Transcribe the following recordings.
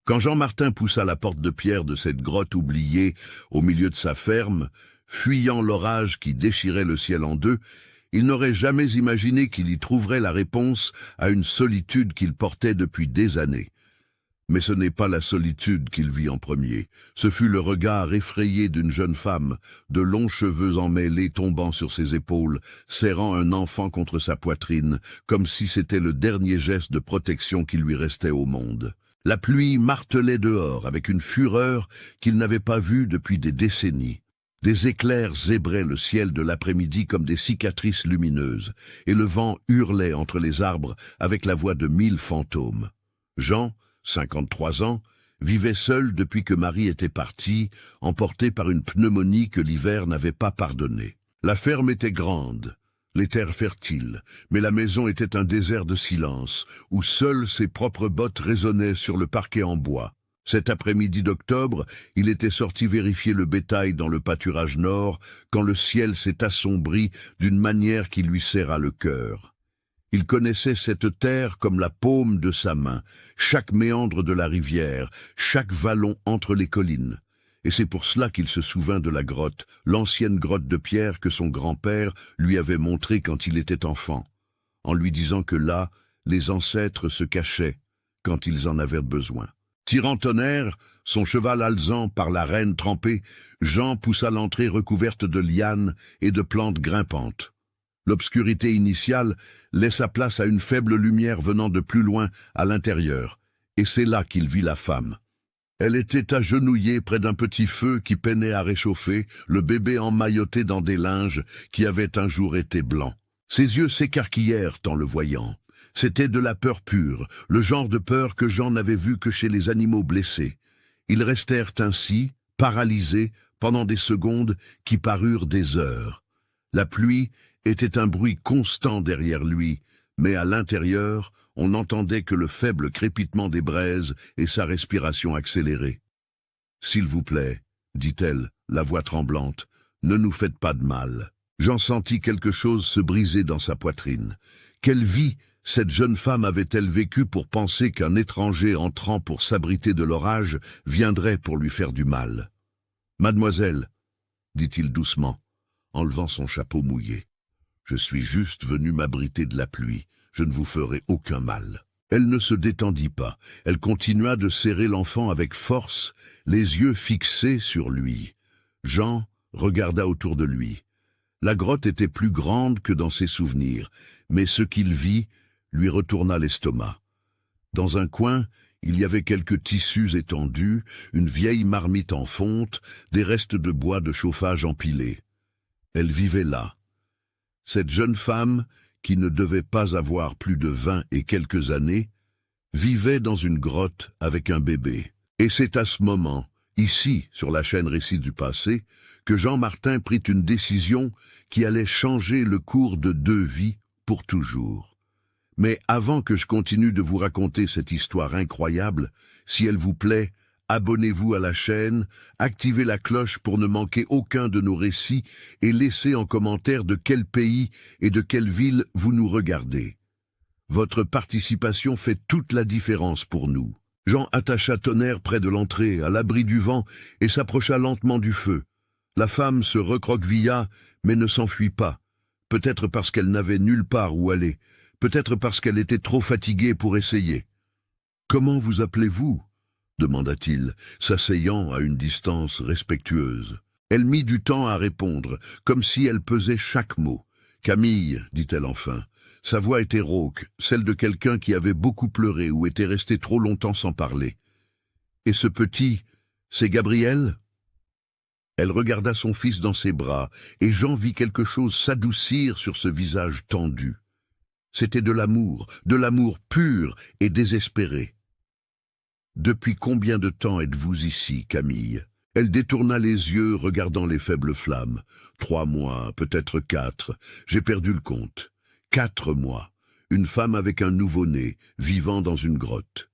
Quand Jean-Martin poussa la porte de pierre de cette grotte oubliée au milieu de sa ferme, fuyant l'orage qui déchirait le ciel en deux, il n'aurait jamais imaginé qu'il y trouverait la réponse à une solitude qu'il portait depuis des années. Mais ce n'est pas la solitude qu'il vit en premier. Ce fut le regard effrayé d'une jeune femme, de longs cheveux emmêlés tombant sur ses épaules, serrant un enfant contre sa poitrine, comme si c'était le dernier geste de protection qui lui restait au monde. La pluie martelait dehors avec une fureur qu'il n'avait pas vue depuis des décennies. Des éclairs zébraient le ciel de l'après-midi comme des cicatrices lumineuses, et le vent hurlait entre les arbres avec la voix de 1000 fantômes. Jean, 53 ans, vivait seul depuis que Marie était partie, emportée par une pneumonie que l'hiver n'avait pas pardonnée. La ferme était grande, les terres fertiles, mais la maison était un désert de silence, où seules ses propres bottes résonnaient sur le parquet en bois. Cet après-midi d'octobre, il était sorti vérifier le bétail dans le pâturage nord, quand le ciel s'est assombri d'une manière qui lui serra le cœur. Il connaissait cette terre comme la paume de sa main, chaque méandre de la rivière, chaque vallon entre les collines. Et c'est pour cela qu'il se souvint de la grotte, l'ancienne grotte de pierre que son grand-père lui avait montrée quand il était enfant, en lui disant que là, les ancêtres se cachaient quand ils en avaient besoin. Tirant tonnerre, son cheval alezan par la reine trempée, Jean poussa l'entrée recouverte de lianes et de plantes grimpantes. L'obscurité initiale laissa place à une faible lumière venant de plus loin à l'intérieur, et c'est là qu'il vit la femme. Elle était agenouillée près d'un petit feu qui peinait à réchauffer, le bébé emmailloté dans des linges qui avaient un jour été blancs. Ses yeux s'écarquillèrent en le voyant. C'était de la peur pure, le genre de peur que Jean n'avait vu que chez les animaux blessés. Ils restèrent ainsi, paralysés, pendant des secondes qui parurent des heures. La pluie était un bruit constant derrière lui, mais à l'intérieur, on n'entendait que le faible crépitement des braises et sa respiration accélérée. « S'il vous plaît, dit-elle, la voix tremblante, ne nous faites pas de mal. » Jean sentit quelque chose se briser dans sa poitrine. Quelle vie cette jeune femme avait-elle vécu pour penser qu'un étranger entrant pour s'abriter de l'orage viendrait pour lui faire du mal? « Mademoiselle, dit-il doucement, en levant son chapeau mouillé, je suis juste venu m'abriter de la pluie, je ne vous ferai aucun mal. » Elle ne se détendit pas, elle continua de serrer l'enfant avec force, les yeux fixés sur lui. Jean regarda autour de lui. La grotte était plus grande que dans ses souvenirs, mais ce qu'il vit lui retourna l'estomac. Dans un coin, il y avait quelques tissus étendus, une vieille marmite en fonte, des restes de bois de chauffage empilés. Elle vivait là. Cette jeune femme, qui ne devait pas avoir plus de 20 et quelques années, vivait dans une grotte avec un bébé. Et c'est à ce moment, ici, sur la chaîne Récits du passé, que Jean-Martin prit une décision qui allait changer le cours de 2 vies pour toujours. Mais avant que je continue de vous raconter cette histoire incroyable, si elle vous plaît, abonnez-vous à la chaîne, activez la cloche pour ne manquer aucun de nos récits et laissez en commentaire de quel pays et de quelle ville vous nous regardez. Votre participation fait toute la différence pour nous. Jean attacha Tonnerre près de l'entrée, à l'abri du vent, et s'approcha lentement du feu. La femme se recroquevilla, mais ne s'enfuit pas. Peut-être parce qu'elle n'avait nulle part où aller. Peut-être parce qu'elle était trop fatiguée pour essayer. « Comment vous appelez-vous » demanda-t-il, s'asseyant à une distance respectueuse. Elle mit du temps à répondre, comme si elle pesait chaque mot. « Camille, dit-elle enfin. » Sa voix était rauque, celle de quelqu'un qui avait beaucoup pleuré ou était resté trop longtemps sans parler. « Et ce petit, c'est Gabriel ?» Elle regarda son fils dans ses bras, et Jean vit quelque chose s'adoucir sur ce visage tendu. C'était de l'amour pur et désespéré. « Depuis combien de temps êtes-vous ici, Camille ?» Elle détourna les yeux, regardant les faibles flammes. « 3 mois, peut-être 4, j'ai perdu le compte. 4 mois, une femme avec un nouveau-né, vivant dans une grotte. »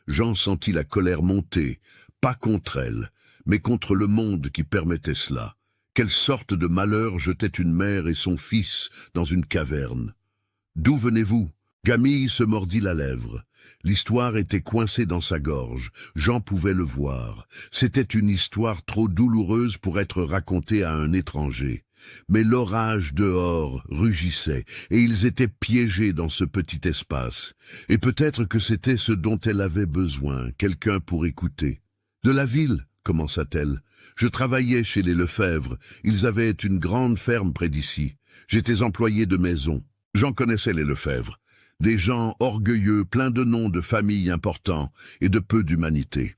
Jean sentit la colère monter, pas contre elle, mais contre le monde qui permettait cela. Quelle sorte de malheur jetait une mère et son fils dans une caverne? « D'où venez-vous » Camille se mordit la lèvre. L'histoire était coincée dans sa gorge. Jean pouvait le voir. C'était une histoire trop douloureuse pour être racontée à un étranger. Mais l'orage dehors rugissait, et ils étaient piégés dans ce petit espace. Et peut-être que c'était ce dont elle avait besoin, quelqu'un pour écouter. « De la ville ?» commença-t-elle. « Je travaillais chez les Lefebvre. Ils avaient une grande ferme près d'ici. J'étais employé de maison. J'en connaissais les Lefebvre. Des gens orgueilleux, pleins de noms de familles importants et de peu d'humanité.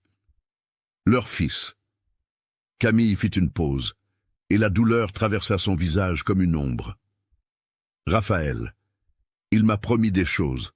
Leur fils. » Camille fit une pause, et la douleur traversa son visage comme une ombre. « Raphaël. Il m'a promis des choses.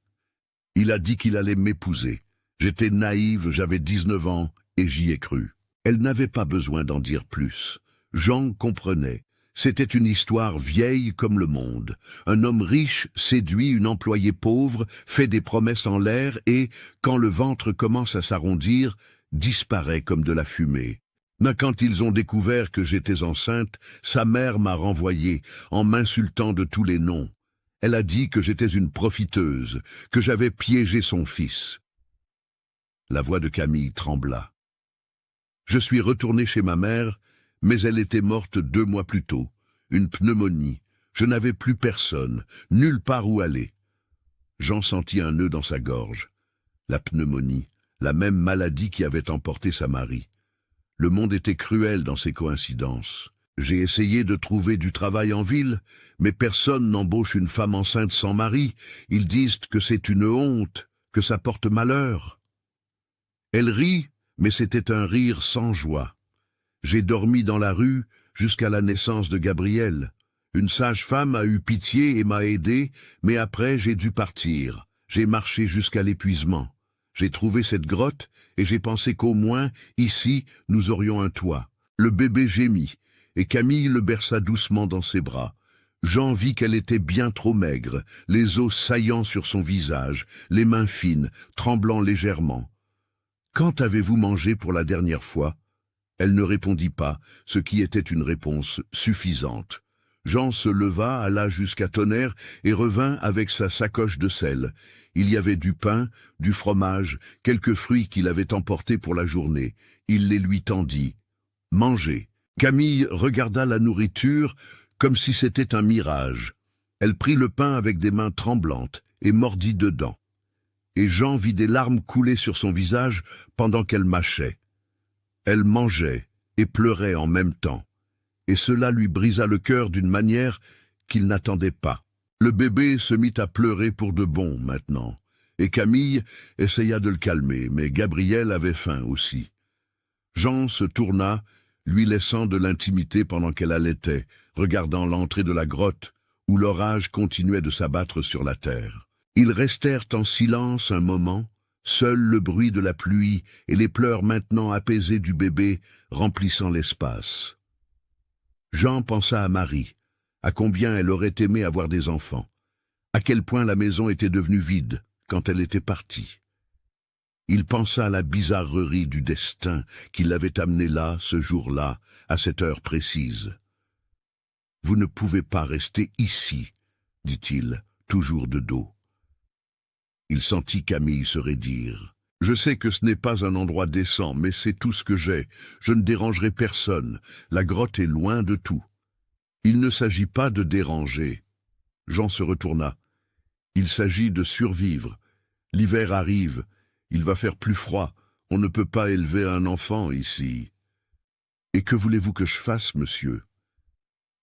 Il a dit qu'il allait m'épouser. J'étais naïve, j'avais 19 ans, et j'y ai cru. » Elle n'avait pas besoin d'en dire plus. Jean comprenait. C'était une histoire vieille comme le monde. Un homme riche séduit une employée pauvre, fait des promesses en l'air et, quand le ventre commence à s'arrondir, disparaît comme de la fumée. Mais quand ils ont découvert que j'étais enceinte, sa mère m'a renvoyé, en m'insultant de tous les noms. Elle a dit que j'étais une profiteuse, que j'avais piégé son fils. La voix de Camille trembla. Je suis retourné chez ma mère, mais elle était morte 2 mois plus tôt. Une pneumonie. Je n'avais plus personne, nulle part où aller. Jean sentit un nœud dans sa gorge. La pneumonie, la même maladie qui avait emporté sa Marie. Le monde était cruel dans ces coïncidences. J'ai essayé de trouver du travail en ville, mais personne n'embauche une femme enceinte sans mari. Ils disent que c'est une honte, que ça porte malheur. Elle rit, mais c'était un rire sans joie. J'ai dormi dans la rue jusqu'à la naissance de Gabriel. Une sage-femme a eu pitié et m'a aidé, mais après j'ai dû partir. J'ai marché jusqu'à l'épuisement. J'ai trouvé cette grotte et j'ai pensé qu'au moins, ici, nous aurions un toit. Le bébé gémit, et Camille le berça doucement dans ses bras. Jean vit qu'elle était bien trop maigre, les os saillants sur son visage, les mains fines, tremblant légèrement. « Quand avez-vous mangé pour la dernière fois ?» Elle ne répondit pas, ce qui était une réponse suffisante. Jean se leva, alla jusqu'à Tonnerre et revint avec sa sacoche de sel. Il y avait du pain, du fromage, quelques fruits qu'il avait emportés pour la journée. Il les lui tendit. « Mangez !» Camille regarda la nourriture comme si c'était un mirage. Elle prit le pain avec des mains tremblantes et mordit dedans. Et Jean vit des larmes couler sur son visage pendant qu'elle mâchait. Elle mangeait et pleurait en même temps, et cela lui brisa le cœur d'une manière qu'il n'attendait pas. Le bébé se mit à pleurer pour de bon maintenant, et Camille essaya de le calmer, mais Gabriel avait faim aussi. Jean se tourna, lui laissant de l'intimité pendant qu'elle allaitait, regardant l'entrée de la grotte, où l'orage continuait de s'abattre sur la terre. Ils restèrent en silence un moment, seul le bruit de la pluie et les pleurs maintenant apaisés du bébé remplissant l'espace. Jean pensa à Marie, à combien elle aurait aimé avoir des enfants, à quel point la maison était devenue vide quand elle était partie. Il pensa à la bizarrerie du destin qui l'avait amené là, ce jour-là, à cette heure précise. « Vous ne pouvez pas rester ici, » dit-il, toujours de dos. Il sentit Camille se raidir. « Je sais que ce n'est pas un endroit décent, mais c'est tout ce que j'ai. Je ne dérangerai personne. La grotte est loin de tout. » Il ne s'agit pas de déranger. Jean se retourna. Il s'agit de survivre. L'hiver arrive. Il va faire plus froid. On ne peut pas élever un enfant ici. « Et que voulez-vous que je fasse, monsieur ?»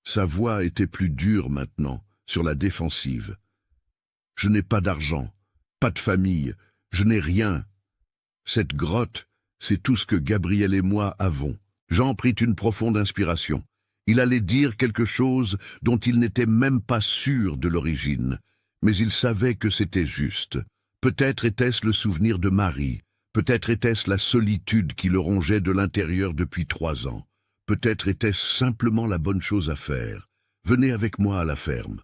Sa voix était plus dure maintenant, sur la défensive. « Je n'ai pas d'argent. Pas de famille, je n'ai rien. Cette grotte, c'est tout ce que Gabriel et moi avons. » Jean prit une profonde inspiration. Il allait dire quelque chose dont il n'était même pas sûr de l'origine, mais il savait que c'était juste. Peut-être était-ce le souvenir de Marie, peut-être était-ce la solitude qui le rongeait de l'intérieur depuis 3 ans. Peut-être était-ce simplement la bonne chose à faire. « Venez avec moi à la ferme. »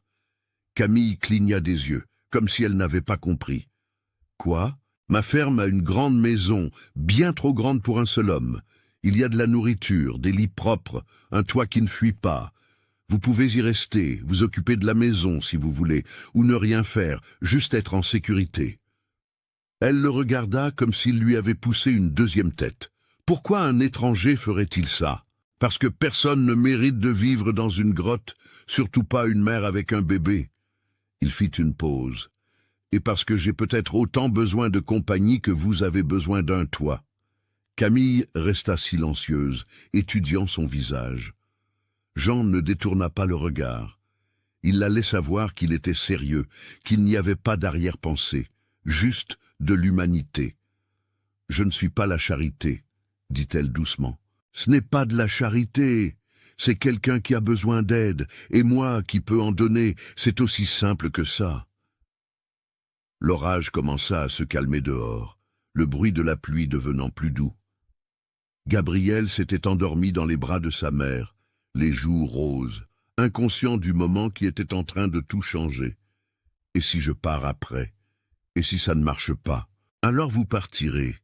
Camille cligna des yeux, comme si elle n'avait pas compris. « Quoi ? Ma ferme a une grande maison, bien trop grande pour un seul homme. Il y a de la nourriture, des lits propres, un toit qui ne fuit pas. Vous pouvez y rester, vous occuper de la maison si vous voulez, ou ne rien faire, juste être en sécurité. » Elle le regarda comme s'il lui avait poussé une deuxième tête. Pourquoi un étranger ferait-il ça? Parce que personne ne mérite de vivre dans une grotte, surtout pas une mère avec un bébé. Il fit une pause. Et parce que j'ai peut-être autant besoin de compagnie que vous avez besoin d'un toit. Camille resta silencieuse, étudiant son visage. Jean ne détourna pas le regard. Il la laissa voir qu'il était sérieux, qu'il n'y avait pas d'arrière-pensée, juste de l'humanité. « Je ne suis pas la charité, » dit-elle doucement. « Ce n'est pas de la charité, c'est quelqu'un qui a besoin d'aide, et moi qui peux en donner, c'est aussi simple que ça. » L'orage commença à se calmer dehors, le bruit de la pluie devenant plus doux. Gabriel s'était endormi dans les bras de sa mère, les joues roses, inconscient du moment qui était en train de tout changer. « Et si je pars après? Et si ça ne marche pas? Alors vous partirez.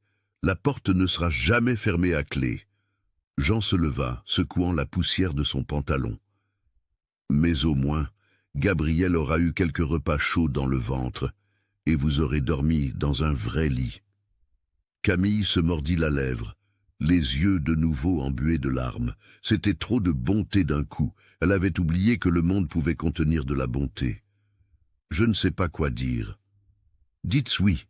La porte ne sera jamais fermée à clé. » Jean se leva, secouant la poussière de son pantalon. Mais au moins, Gabriel aura eu quelques repas chauds dans le ventre, et vous aurez dormi dans un vrai lit. Camille se mordit la lèvre, les yeux de nouveau embués de larmes. C'était trop de bonté d'un coup. Elle avait oublié que le monde pouvait contenir de la bonté. « Je ne sais pas quoi dire. »« Dites oui,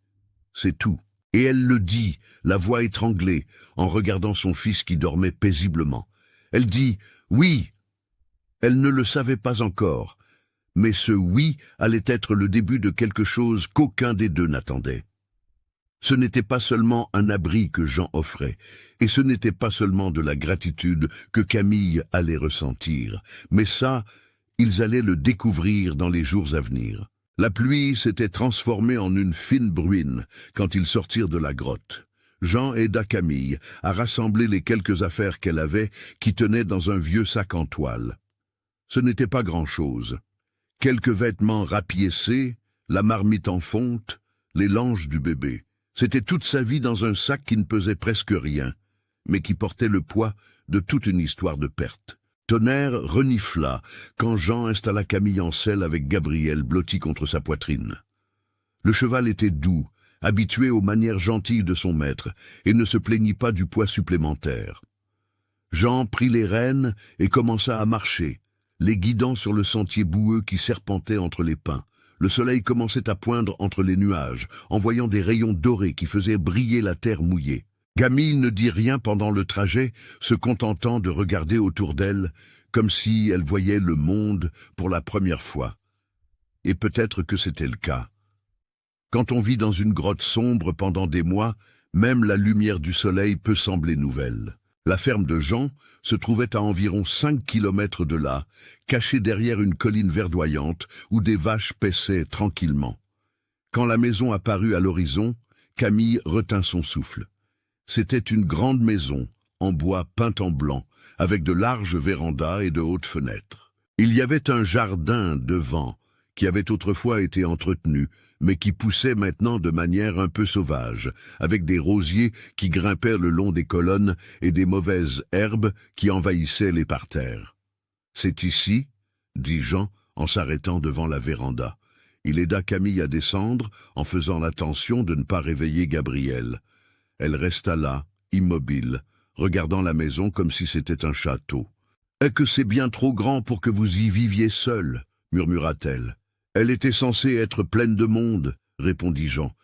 c'est tout. » Et elle le dit, la voix étranglée, en regardant son fils qui dormait paisiblement. Elle dit « oui ». Elle ne le savait pas encore, mais ce « oui » allait être le début de quelque chose qu'aucun des deux n'attendait. Ce n'était pas seulement un abri que Jean offrait, et ce n'était pas seulement de la gratitude que Camille allait ressentir, mais ça, ils allaient le découvrir dans les jours à venir. La pluie s'était transformée en une fine bruine quand ils sortirent de la grotte. Jean aida Camille à rassembler les quelques affaires qu'elle avait qui tenaient dans un vieux sac en toile. Ce n'était pas grand-chose. Quelques vêtements rapiécés, la marmite en fonte, les langes du bébé. C'était toute sa vie dans un sac qui ne pesait presque rien, mais qui portait le poids de toute une histoire de perte. Tonnerre renifla quand Jean installa Camille en selle avec Gabriel blotti contre sa poitrine. Le cheval était doux, habitué aux manières gentilles de son maître, et ne se plaignit pas du poids supplémentaire. Jean prit les rênes et commença à marcher, les guidant sur le sentier boueux qui serpentait entre les pins. Le soleil commençait à poindre entre les nuages, envoyant des rayons dorés qui faisaient briller la terre mouillée. Camille ne dit rien pendant le trajet, se contentant de regarder autour d'elle, comme si elle voyait le monde pour la première fois. Et peut-être que c'était le cas. Quand on vit dans une grotte sombre pendant des mois, même la lumière du soleil peut sembler nouvelle. La ferme de Jean se trouvait à environ 5 kilomètres de là, cachée derrière une colline verdoyante où des vaches paissaient tranquillement. Quand la maison apparut à l'horizon, Camille retint son souffle. C'était une grande maison, en bois peint en blanc, avec de larges vérandas et de hautes fenêtres. Il y avait un jardin devant, qui avait autrefois été entretenu, mais qui poussait maintenant de manière un peu sauvage, avec des rosiers qui grimpaient le long des colonnes et des mauvaises herbes qui envahissaient les parterres. « C'est ici » dit Jean en s'arrêtant devant la véranda. Il aida Camille à descendre en faisant attention de ne pas réveiller Gabriel. Elle resta là, immobile, regardant la maison comme si c'était un château. « Est-ce que c'est bien trop grand pour que vous y viviez seul ?» murmura-t-elle. « Elle était censée être pleine de monde, » répondit Jean,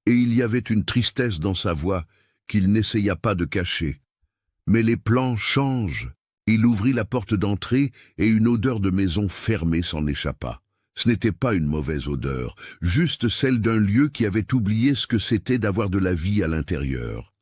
et il y avait une tristesse dans sa voix qu'il n'essaya pas de cacher. Mais les plans changent. Il ouvrit la porte d'entrée et une odeur de maison fermée s'en échappa. Ce n'était pas une mauvaise odeur, juste celle d'un lieu qui avait oublié ce que c'était d'avoir de la vie à l'intérieur.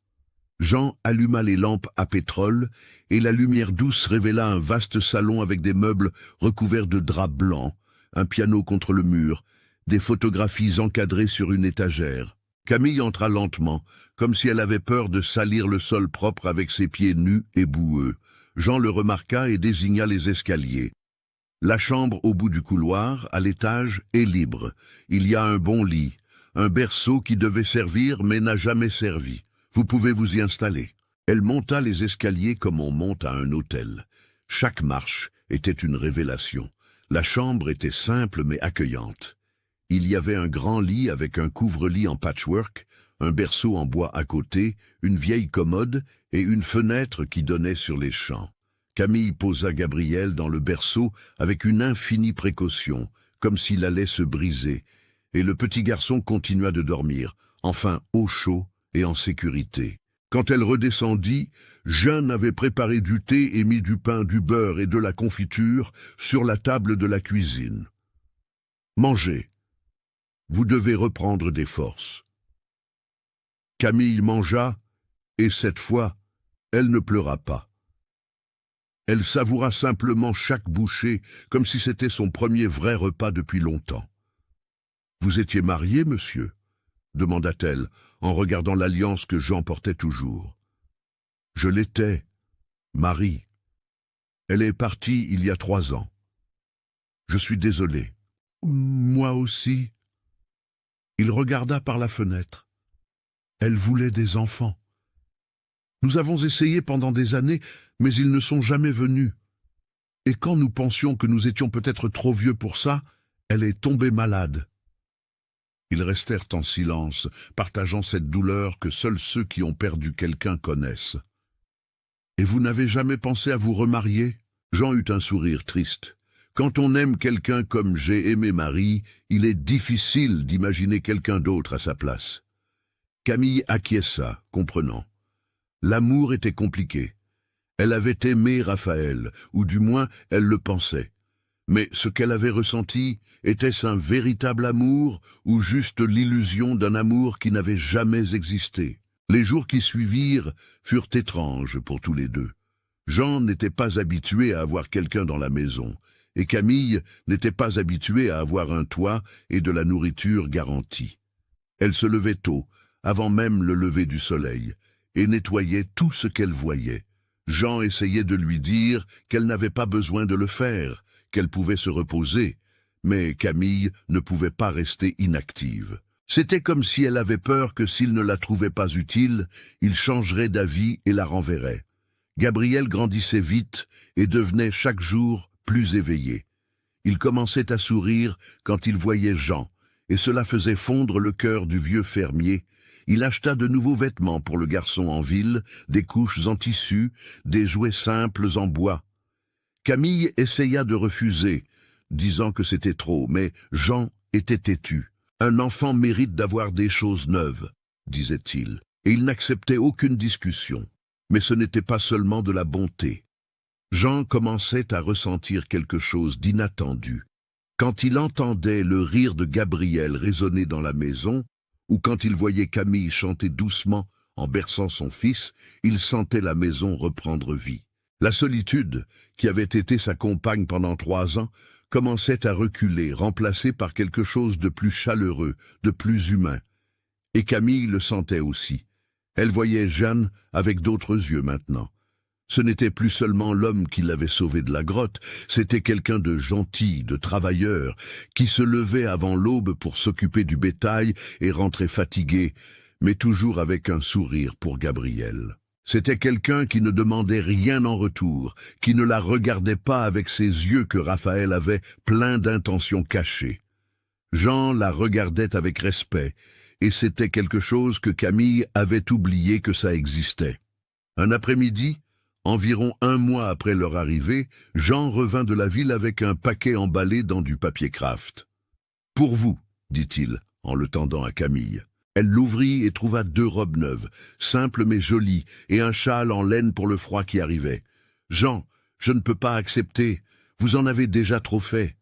Jean alluma les lampes à pétrole et la lumière douce révéla un vaste salon avec des meubles recouverts de draps blancs, un piano contre le mur, des photographies encadrées sur une étagère. Camille entra lentement, comme si elle avait peur de salir le sol propre avec ses pieds nus et boueux. Jean le remarqua et désigna les escaliers. La chambre au bout du couloir, à l'étage, est libre. Il y a un bon lit, un berceau qui devait servir mais n'a jamais servi. Vous pouvez vous y installer. Elle monta les escaliers comme on monte à un hôtel. Chaque marche était une révélation. La chambre était simple mais accueillante. Il y avait un grand lit avec un couvre-lit en patchwork, un berceau en bois à côté, une vieille commode et une fenêtre qui donnait sur les champs. Camille posa Gabriel dans le berceau avec une infinie précaution, comme s'il allait se briser, et le petit garçon continua de dormir, enfin au chaud et en sécurité. Quand elle redescendit, Jeanne avait préparé du thé et mis du pain, du beurre et de la confiture sur la table de la cuisine. « Mangez. Vous devez reprendre des forces. » Camille mangea, et cette fois, elle ne pleura pas. Elle savoura simplement chaque bouchée, comme si c'était son premier vrai repas depuis longtemps. « Vous étiez marié, monsieur ?» demanda-t-elle, en regardant l'alliance que Jean portait toujours. « Je l'étais, Marie. Elle est partie il y a 3 ans. Je suis désolé. »« Moi aussi. » Il regarda par la fenêtre. Elle voulait des enfants. Nous avons essayé pendant des années, mais ils ne sont jamais venus. Et quand nous pensions que nous étions peut-être trop vieux pour ça, elle est tombée malade. Ils restèrent en silence, partageant cette douleur que seuls ceux qui ont perdu quelqu'un connaissent. « Et vous n'avez jamais pensé à vous remarier ?» Jean eut un sourire triste. Quand on aime quelqu'un comme j'ai aimé Marie, il est difficile d'imaginer quelqu'un d'autre à sa place. Camille acquiesça, comprenant. L'amour était compliqué. Elle avait aimé Raphaël, ou du moins elle le pensait. Mais ce qu'elle avait ressenti, était-ce un véritable amour ou juste l'illusion d'un amour qui n'avait jamais existé? Les jours qui suivirent furent étranges pour tous les deux. Jean n'était pas habitué à avoir quelqu'un dans la maison, et Camille n'était pas habituée à avoir un toit et de la nourriture garantie. Elle se levait tôt, avant même le lever du soleil, et nettoyait tout ce qu'elle voyait. Jean essayait de lui dire qu'elle n'avait pas besoin de le faire, qu'elle pouvait se reposer, mais Camille ne pouvait pas rester inactive. C'était comme si elle avait peur que s'il ne la trouvait pas utile, il changerait d'avis et la renverrait. Gabriel grandissait vite et devenait chaque jour plus éveillé. Il commençait à sourire quand il voyait Jean, et cela faisait fondre le cœur du vieux fermier. Il acheta de nouveaux vêtements pour le garçon en ville, des couches en tissu, des jouets simples en bois. Camille essaya de refuser, disant que c'était trop, mais Jean était têtu. « Un enfant mérite d'avoir des choses neuves, » disait-il, et il n'acceptait aucune discussion. Mais ce n'était pas seulement de la bonté. Jean commençait à ressentir quelque chose d'inattendu. Quand il entendait le rire de Gabriel résonner dans la maison, ou quand il voyait Camille chanter doucement en berçant son fils, il sentait la maison reprendre vie. La solitude, qui avait été sa compagne pendant 3 ans, commençait à reculer, remplacée par quelque chose de plus chaleureux, de plus humain. Et Camille le sentait aussi. Elle voyait Jeanne avec d'autres yeux maintenant. Ce n'était plus seulement l'homme qui l'avait sauvée de la grotte, c'était quelqu'un de gentil, de travailleur, qui se levait avant l'aube pour s'occuper du bétail et rentrait fatigué, mais toujours avec un sourire pour Gabriel. C'était quelqu'un qui ne demandait rien en retour, qui ne la regardait pas avec ses yeux que Raphaël avait pleins d'intentions cachées. Jean la regardait avec respect, et c'était quelque chose que Camille avait oublié que ça existait. Un après-midi, environ 1 mois après leur arrivée, Jean revint de la ville avec un paquet emballé dans du papier kraft. « Pour vous, » dit-il, en le tendant à Camille. Elle l'ouvrit et trouva 2 robes neuves, simples mais jolies, et un châle en laine pour le froid qui arrivait. « Jean, je ne peux pas accepter, vous en avez déjà trop fait.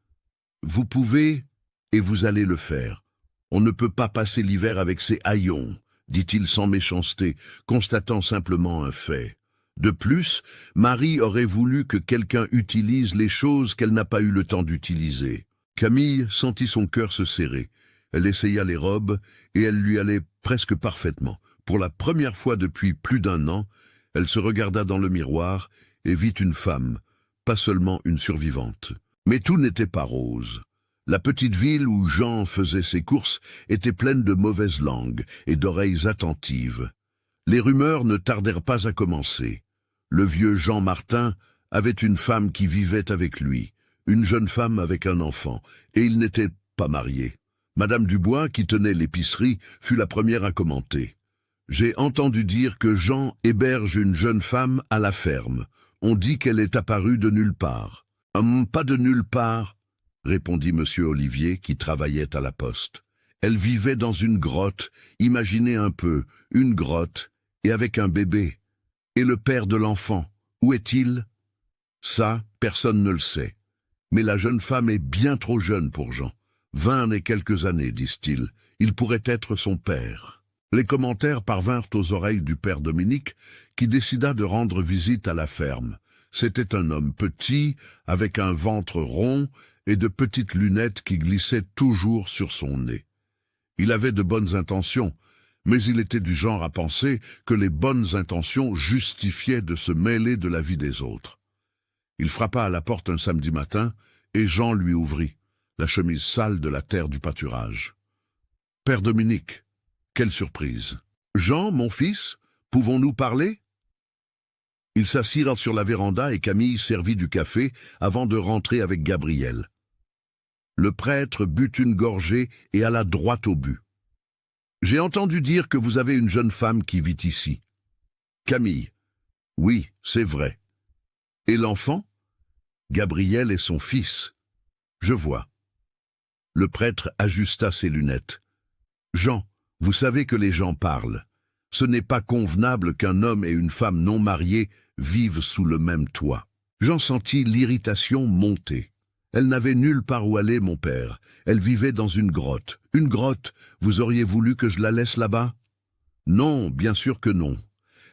Vous pouvez, et vous allez le faire. On ne peut pas passer l'hiver avec ces haillons, » dit-il sans méchanceté, constatant simplement un fait. De plus, Marie aurait voulu que quelqu'un utilise les choses qu'elle n'a pas eu le temps d'utiliser. Camille sentit son cœur se serrer. Elle essaya les robes, et elles lui allaient presque parfaitement. Pour la première fois depuis plus d'1 an, elle se regarda dans le miroir et vit une femme, pas seulement une survivante. Mais tout n'était pas rose. La petite ville où Jean faisait ses courses était pleine de mauvaises langues et d'oreilles attentives. Les rumeurs ne tardèrent pas à commencer. Le vieux Jean Martin avait une femme qui vivait avec lui, une jeune femme avec un enfant, et il n'était pas marié. Madame Dubois, qui tenait l'épicerie, fut la première à commenter. « J'ai entendu dire que Jean héberge une jeune femme à la ferme. On dit qu'elle est apparue de nulle part. »« Pas de nulle part, » répondit monsieur Olivier, qui travaillait à la poste. « Elle vivait dans une grotte, imaginez un peu, une grotte, et avec un bébé. Et le père de l'enfant, où est-il? Ça, personne ne le sait. Mais la jeune femme est bien trop jeune pour Jean. 20 et quelques années, disent-ils. Il pourrait être son père. » Les commentaires parvinrent aux oreilles du père Dominique, qui décida de rendre visite à la ferme. C'était un homme petit, avec un ventre rond et de petites lunettes qui glissaient toujours sur son nez. Il avait de bonnes intentions, mais il était du genre à penser que les bonnes intentions justifiaient de se mêler de la vie des autres. Il frappa à la porte un samedi matin, et Jean lui ouvrit, la chemise sale de la terre du pâturage. « Père Dominique, quelle surprise! Jean, mon fils, pouvons-nous parler ?» Ils s'assirent sur la véranda et Camille servit du café avant de rentrer avec Gabriel. Le prêtre but une gorgée et alla droit au but. « J'ai entendu dire que vous avez une jeune femme qui vit ici. » Camille. « Oui, c'est vrai. » « Et l'enfant ?»« Gabriel est son fils. »« Je vois. » Le prêtre ajusta ses lunettes. « Jean, vous savez que les gens parlent. Ce n'est pas convenable qu'un homme et une femme non mariés vivent sous le même toit. » Jean sentit l'irritation monter. Elle n'avait nulle part où aller, mon père. Elle vivait dans une grotte. Une grotte, vous auriez voulu que je la laisse là-bas? Non, bien sûr que non.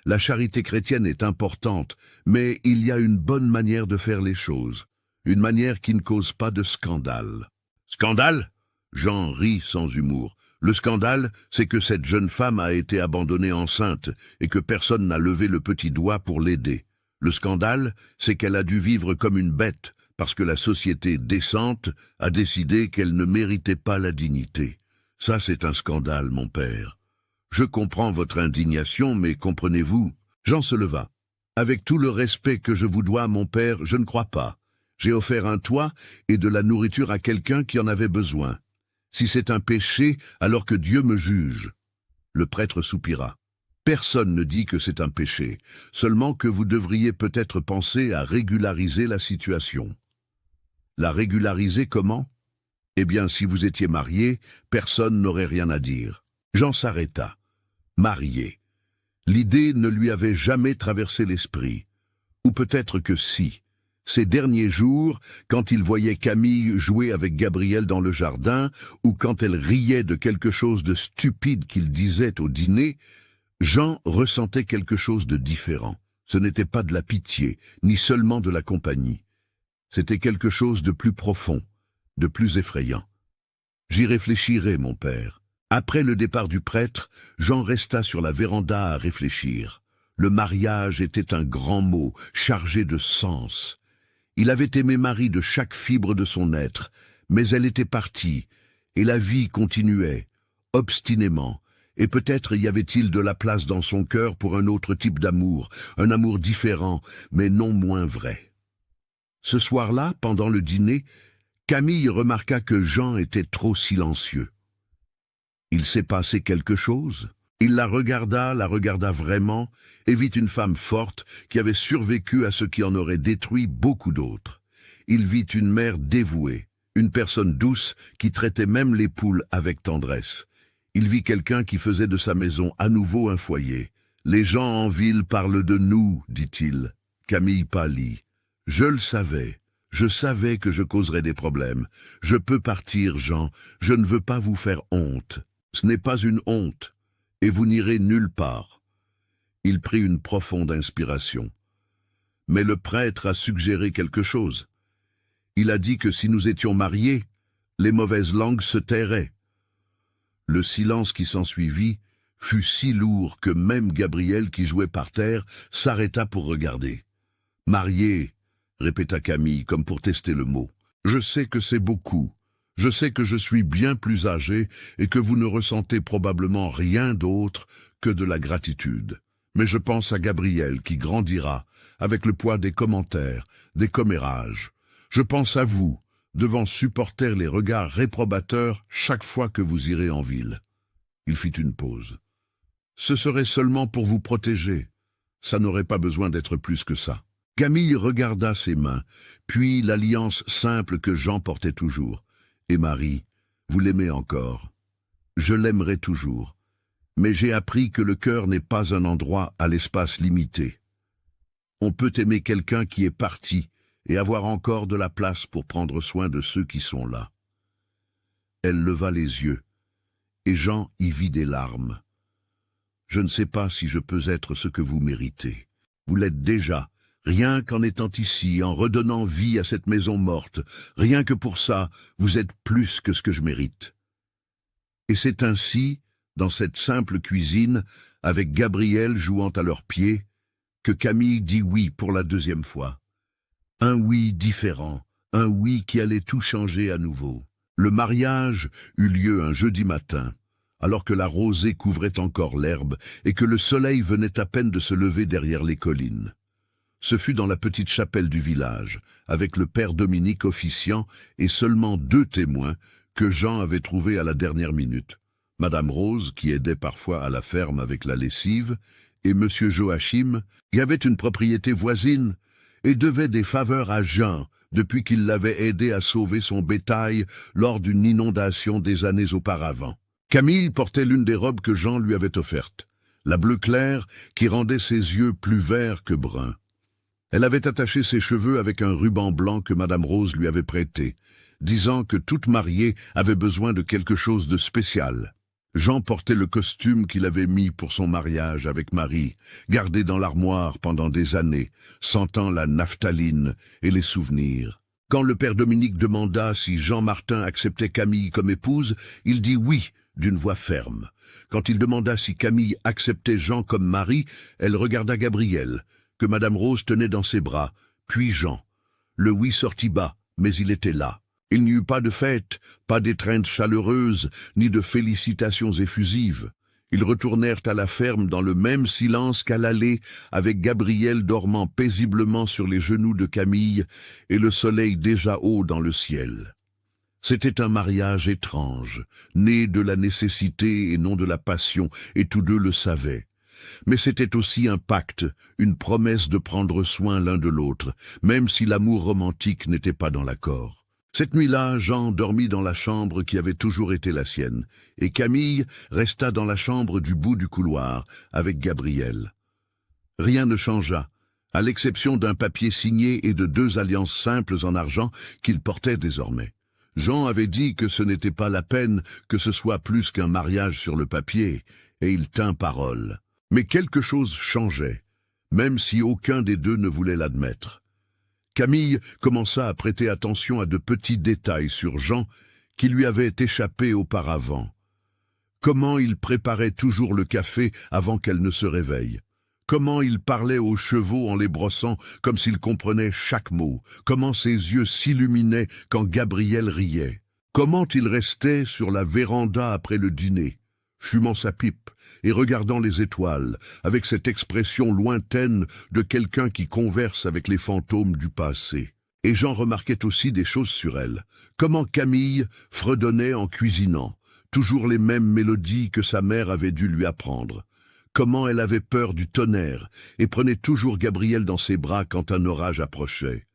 La charité chrétienne est importante, mais il y a une bonne manière de faire les choses. Une manière qui ne cause pas de scandale. Scandale? Jean rit sans humour. Le scandale, c'est que cette jeune femme a été abandonnée enceinte et que personne n'a levé le petit doigt pour l'aider. Le scandale, c'est qu'elle a dû vivre comme une bête parce que la société décente a décidé qu'elle ne méritait pas la dignité. Ça, c'est un scandale, mon père. Je comprends votre indignation, mais comprenez-vous, Jean se leva. Avec tout le respect que je vous dois, mon père, je ne crois pas. J'ai offert un toit et de la nourriture à quelqu'un qui en avait besoin. Si c'est un péché, alors que Dieu me juge. Le prêtre soupira. Personne ne dit que c'est un péché, seulement que vous devriez peut-être penser à régulariser la situation. La régulariser comment? Eh bien, si vous étiez marié, personne n'aurait rien à dire. Jean s'arrêta. Marié. L'idée ne lui avait jamais traversé l'esprit. Ou peut-être que si. Ces derniers jours, quand il voyait Camille jouer avec Gabriel dans le jardin, ou quand elle riait de quelque chose de stupide qu'il disait au dîner, Jean ressentait quelque chose de différent. Ce n'était pas de la pitié, ni seulement de la compagnie. C'était quelque chose de plus profond, de plus effrayant. J'y réfléchirai, mon père. Après le départ du prêtre, Jean resta sur la véranda à réfléchir. Le mariage était un grand mot, chargé de sens. Il avait aimé Marie de chaque fibre de son être, mais elle était partie, et la vie continuait, obstinément, et peut-être y avait-il de la place dans son cœur pour un autre type d'amour, un amour différent, mais non moins vrai. Ce soir-là, pendant le dîner, Camille remarqua que Jean était trop silencieux. Il s'est passé quelque chose. Il la regarda vraiment, et vit une femme forte qui avait survécu à ce qui en aurait détruit beaucoup d'autres. Il vit une mère dévouée, une personne douce qui traitait même les poules avec tendresse. Il vit quelqu'un qui faisait de sa maison à nouveau un foyer. « Les gens en ville parlent de nous, dit-il. » Camille pâlit. « Je le savais. Je savais que je causerais des problèmes. Je peux partir, Jean. Je ne veux pas vous faire honte. Ce n'est pas une honte. Et vous n'irez nulle part. » Il prit une profonde inspiration. Mais le prêtre a suggéré quelque chose. Il a dit que si nous étions mariés, les mauvaises langues se tairaient. Le silence qui s'ensuivit fut si lourd que même Gabriel, qui jouait par terre, s'arrêta pour regarder. « Marié » répéta Camille, comme pour tester le mot. « Je sais que c'est beaucoup. Je sais que je suis bien plus âgé et que vous ne ressentez probablement rien d'autre que de la gratitude. Mais je pense à Gabriel qui grandira avec le poids des commentaires, des commérages. Je pense à vous, devant supporter les regards réprobateurs chaque fois que vous irez en ville. Il fit une pause. Ce serait seulement pour vous protéger. Ça n'aurait pas besoin d'être plus que ça. Camille regarda ses mains, puis l'alliance simple que Jean portait toujours. Et Marie, vous l'aimez encore. Je l'aimerai toujours. Mais j'ai appris que le cœur n'est pas un endroit à l'espace limité. On peut aimer quelqu'un qui est parti et avoir encore de la place pour prendre soin de ceux qui sont là. Elle leva les yeux, et Jean y vit des larmes. Je ne sais pas si je peux être ce que vous méritez. Vous l'êtes déjà, rien qu'en étant ici, en redonnant vie à cette maison morte. Rien que pour ça, vous êtes plus que ce que je mérite. Et c'est ainsi, dans cette simple cuisine, avec Gabriel jouant à leurs pieds, que Camille dit oui pour la deuxième fois. Un oui différent, un oui qui allait tout changer à nouveau. Le mariage eut lieu un jeudi matin, alors que la rosée couvrait encore l'herbe et que le soleil venait à peine de se lever derrière les collines. Ce fut dans la petite chapelle du village, avec le père Dominique officiant et seulement 2 témoins que Jean avait trouvés à la dernière minute. Madame Rose, qui aidait parfois à la ferme avec la lessive, et Monsieur Joachim, qui avait une propriété voisine et devait des faveurs à Jean depuis qu'il l'avait aidé à sauver son bétail lors d'une inondation des années auparavant. Camille portait l'une des robes que Jean lui avait offertes, la bleu clair qui rendait ses yeux plus verts que bruns. Elle avait attaché ses cheveux avec un ruban blanc que Madame Rose lui avait prêté, disant que toute mariée avait besoin de quelque chose de spécial. Jean portait le costume qu'il avait mis pour son mariage avec Marie, gardé dans l'armoire pendant des années, sentant la naphtaline et les souvenirs. Quand le père Dominique demanda si Jean Martin acceptait Camille comme épouse, il dit oui, d'une voix ferme. Quand il demanda si Camille acceptait Jean comme mari, elle regarda Gabriel, que Madame Rose tenait dans ses bras, puis Jean. Le oui sortit bas, mais il était là. Il n'y eut pas de fête, pas d'étreinte chaleureuse, ni de félicitations effusives. Ils retournèrent à la ferme dans le même silence qu'à l'aller, avec Gabriel dormant paisiblement sur les genoux de Camille et le soleil déjà haut dans le ciel. C'était un mariage étrange, né de la nécessité et non de la passion, et tous deux le savaient. Mais c'était aussi un pacte, une promesse de prendre soin l'un de l'autre, même si l'amour romantique n'était pas dans l'accord. Cette nuit-là, Jean dormit dans la chambre qui avait toujours été la sienne, et Camille resta dans la chambre du bout du couloir, avec Gabriel. Rien ne changea, à l'exception d'un papier signé et de 2 alliances simples en argent qu'il portait désormais. Jean avait dit que ce n'était pas la peine que ce soit plus qu'un mariage sur le papier, et il tint parole. Mais quelque chose changeait, même si aucun des deux ne voulait l'admettre. Camille commença à prêter attention à de petits détails sur Jean qui lui avaient échappé auparavant. Comment il préparait toujours le café avant qu'elle ne se réveille. Comment il parlait aux chevaux en les brossant comme s'il comprenait chaque mot. Comment ses yeux s'illuminaient quand Gabriel riait. Comment il restait sur la véranda après le dîner, fumant sa pipe et regardant les étoiles, avec cette expression lointaine de quelqu'un qui converse avec les fantômes du passé. Et Jean remarquait aussi des choses sur elle. Comment Camille fredonnait en cuisinant, toujours les mêmes mélodies que sa mère avait dû lui apprendre. Comment elle avait peur du tonnerre et prenait toujours Gabriel dans ses bras quand un orage approchait.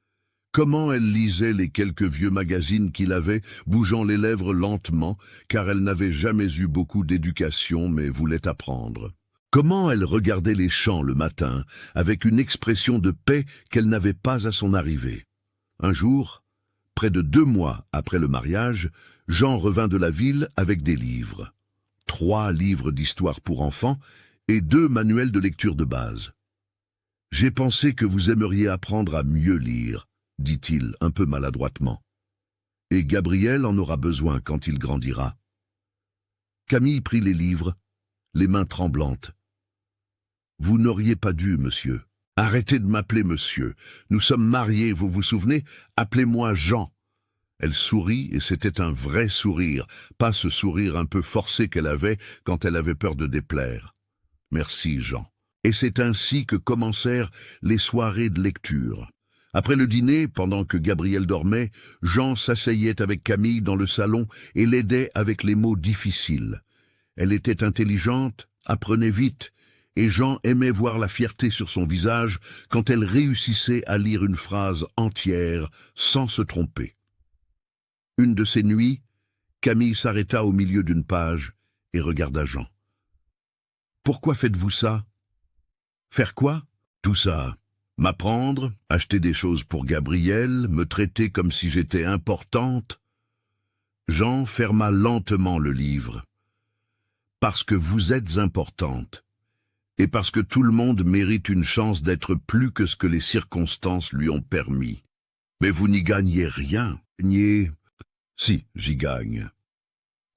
Comment elle lisait les quelques vieux magazines qu'il avait, bougeant les lèvres lentement, car elle n'avait jamais eu beaucoup d'éducation, mais voulait apprendre. Comment elle regardait les champs le matin, avec une expression de paix qu'elle n'avait pas à son arrivée. Un jour, près de 2 mois après le mariage, Jean revint de la ville avec des livres. 3 livres d'histoire pour enfants et 2 manuels de lecture de base. « J'ai pensé que vous aimeriez apprendre à mieux lire », dit-il un peu maladroitement. « Et Gabriel en aura besoin quand il grandira. » Camille prit les livres, les mains tremblantes. « Vous n'auriez pas dû, monsieur. Arrêtez de m'appeler monsieur. Nous sommes mariés, vous vous souvenez? Appelez-moi Jean. » Elle sourit, et c'était un vrai sourire, pas ce sourire un peu forcé qu'elle avait quand elle avait peur de déplaire. « Merci, Jean. » Et c'est ainsi que commencèrent les soirées de lecture. Après le dîner, pendant que Gabriel dormait, Jean s'asseyait avec Camille dans le salon et l'aidait avec les mots difficiles. Elle était intelligente, apprenait vite, et Jean aimait voir la fierté sur son visage quand elle réussissait à lire une phrase entière sans se tromper. Une de ces nuits, Camille s'arrêta au milieu d'une page et regarda Jean. « Pourquoi faites-vous ça ?»« Faire quoi ?»« Tout ça. M'apprendre, acheter des choses pour Gabriel, me traiter comme si j'étais importante. » Jean ferma lentement le livre. « Parce que vous êtes importante. Et parce que tout le monde mérite une chance d'être plus que ce que les circonstances lui ont permis. Mais vous n'y gagnez rien. Si, j'y gagne. »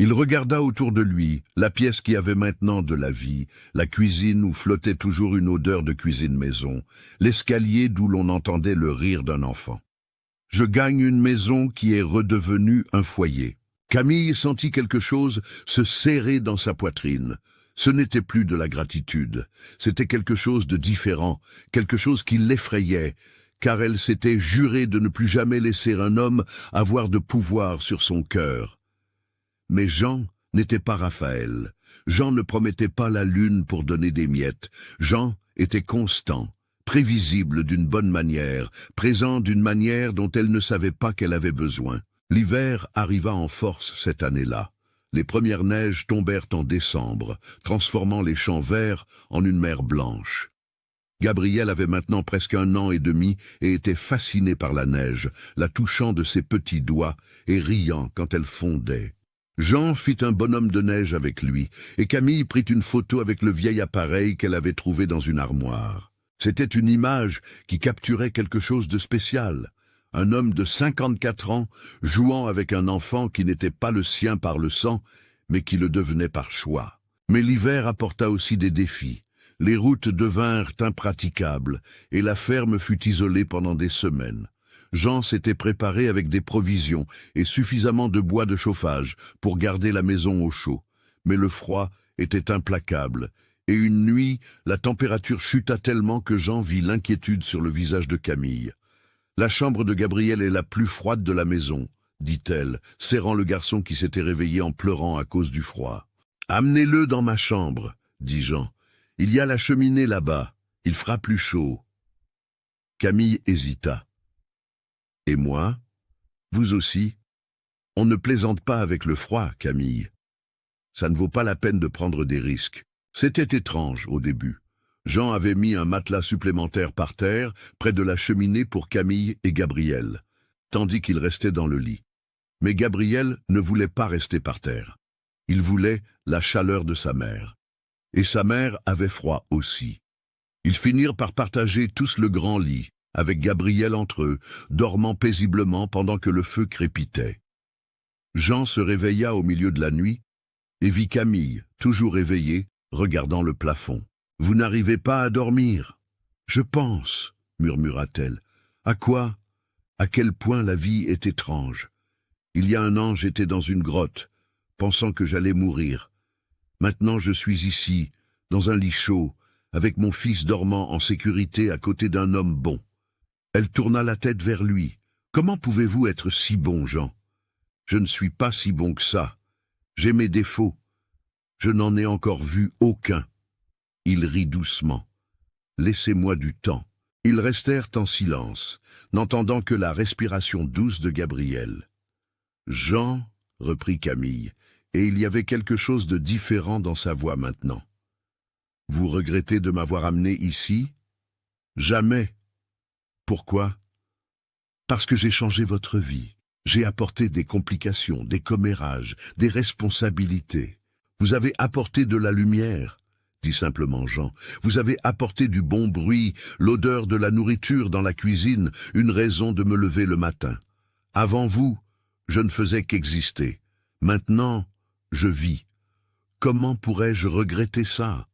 Il regarda autour de lui, la pièce qui avait maintenant de la vie, la cuisine où flottait toujours une odeur de cuisine maison, l'escalier d'où l'on entendait le rire d'un enfant. « Je gagne une maison qui est redevenue un foyer. » Camille sentit quelque chose se serrer dans sa poitrine. Ce n'était plus de la gratitude, c'était quelque chose de différent, quelque chose qui l'effrayait, car elle s'était jurée de ne plus jamais laisser un homme avoir de pouvoir sur son cœur. Mais Jean n'était pas Raphaël. Jean ne promettait pas la lune pour donner des miettes. Jean était constant, prévisible d'une bonne manière, présent d'une manière dont elle ne savait pas qu'elle avait besoin. L'hiver arriva en force cette année-là. Les premières neiges tombèrent en décembre, transformant les champs verts en une mer blanche. Gabriel avait maintenant presque 1 an et demi et était fasciné par la neige, la touchant de ses petits doigts et riant quand elle fondait. Jean fit un bonhomme de neige avec lui, et Camille prit une photo avec le vieil appareil qu'elle avait trouvé dans une armoire. C'était une image qui capturait quelque chose de spécial. Un homme de 54 ans jouant avec un enfant qui n'était pas le sien par le sang, mais qui le devenait par choix. Mais l'hiver apporta aussi des défis. Les routes devinrent impraticables, et la ferme fut isolée pendant des semaines. Jean s'était préparé avec des provisions et suffisamment de bois de chauffage pour garder la maison au chaud. Mais le froid était implacable, et une nuit, la température chuta tellement que Jean vit l'inquiétude sur le visage de Camille. « La chambre de Gabriel est la plus froide de la maison, » dit-elle, serrant le garçon qui s'était réveillé en pleurant à cause du froid. « Amenez-le dans ma chambre, » dit Jean. « Il y a la cheminée là-bas, il fera plus chaud. » Camille hésita. « Et moi? Vous aussi? On ne plaisante pas avec le froid, Camille. Ça ne vaut pas la peine de prendre des risques. » C'était étrange au début. Jean avait mis un matelas supplémentaire par terre, près de la cheminée pour Camille et Gabriel, tandis qu'il restait dans le lit. Mais Gabriel ne voulait pas rester par terre. Il voulait la chaleur de sa mère. Et sa mère avait froid aussi. Ils finirent par partager tous le grand lit, avec Gabriel entre eux, dormant paisiblement pendant que le feu crépitait. Jean se réveilla au milieu de la nuit et vit Camille, toujours éveillée, regardant le plafond. « Vous n'arrivez pas à dormir ?»« Je pense, » murmura-t-elle. « À quoi ? À quel point la vie est étrange. Il y a 1 an, j'étais dans une grotte, pensant que j'allais mourir. Maintenant, je suis ici, dans un lit chaud, avec mon fils dormant en sécurité à côté d'un homme bon. » Elle tourna la tête vers lui. « Comment pouvez-vous être si bon, Jean ? Je ne suis pas si bon que ça. J'ai mes défauts. Je n'en ai encore vu aucun. » Il rit doucement. « Laissez-moi du temps. » Ils restèrent en silence, n'entendant que la respiration douce de Gabriel. « Jean, » reprit Camille, et il y avait quelque chose de différent dans sa voix maintenant. « Vous regrettez de m'avoir amené ici ? » ?»« Jamais. » »« Pourquoi ? » ?»« Parce que j'ai changé votre vie. J'ai apporté des complications, des commérages, des responsabilités. Vous avez apporté de la lumière, » dit simplement Jean. « Vous avez apporté du bon bruit, l'odeur de la nourriture dans la cuisine, une raison de me lever le matin. Avant vous, je ne faisais qu'exister. Maintenant, je vis. Comment pourrais-je regretter ça ?»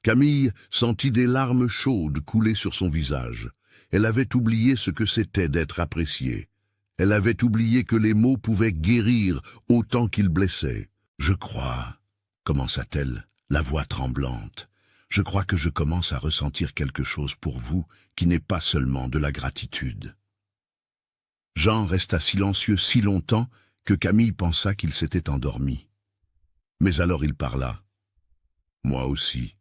Camille sentit des larmes chaudes couler sur son visage. Elle avait oublié ce que c'était d'être appréciée. Elle avait oublié que les mots pouvaient guérir autant qu'ils blessaient. « Je crois, » commença-t-elle, la voix tremblante. Je crois que je commence à ressentir quelque chose pour vous qui n'est pas seulement de la gratitude. » Jean resta silencieux si longtemps que Camille pensa qu'il s'était endormi. Mais alors il parla. « Moi aussi. »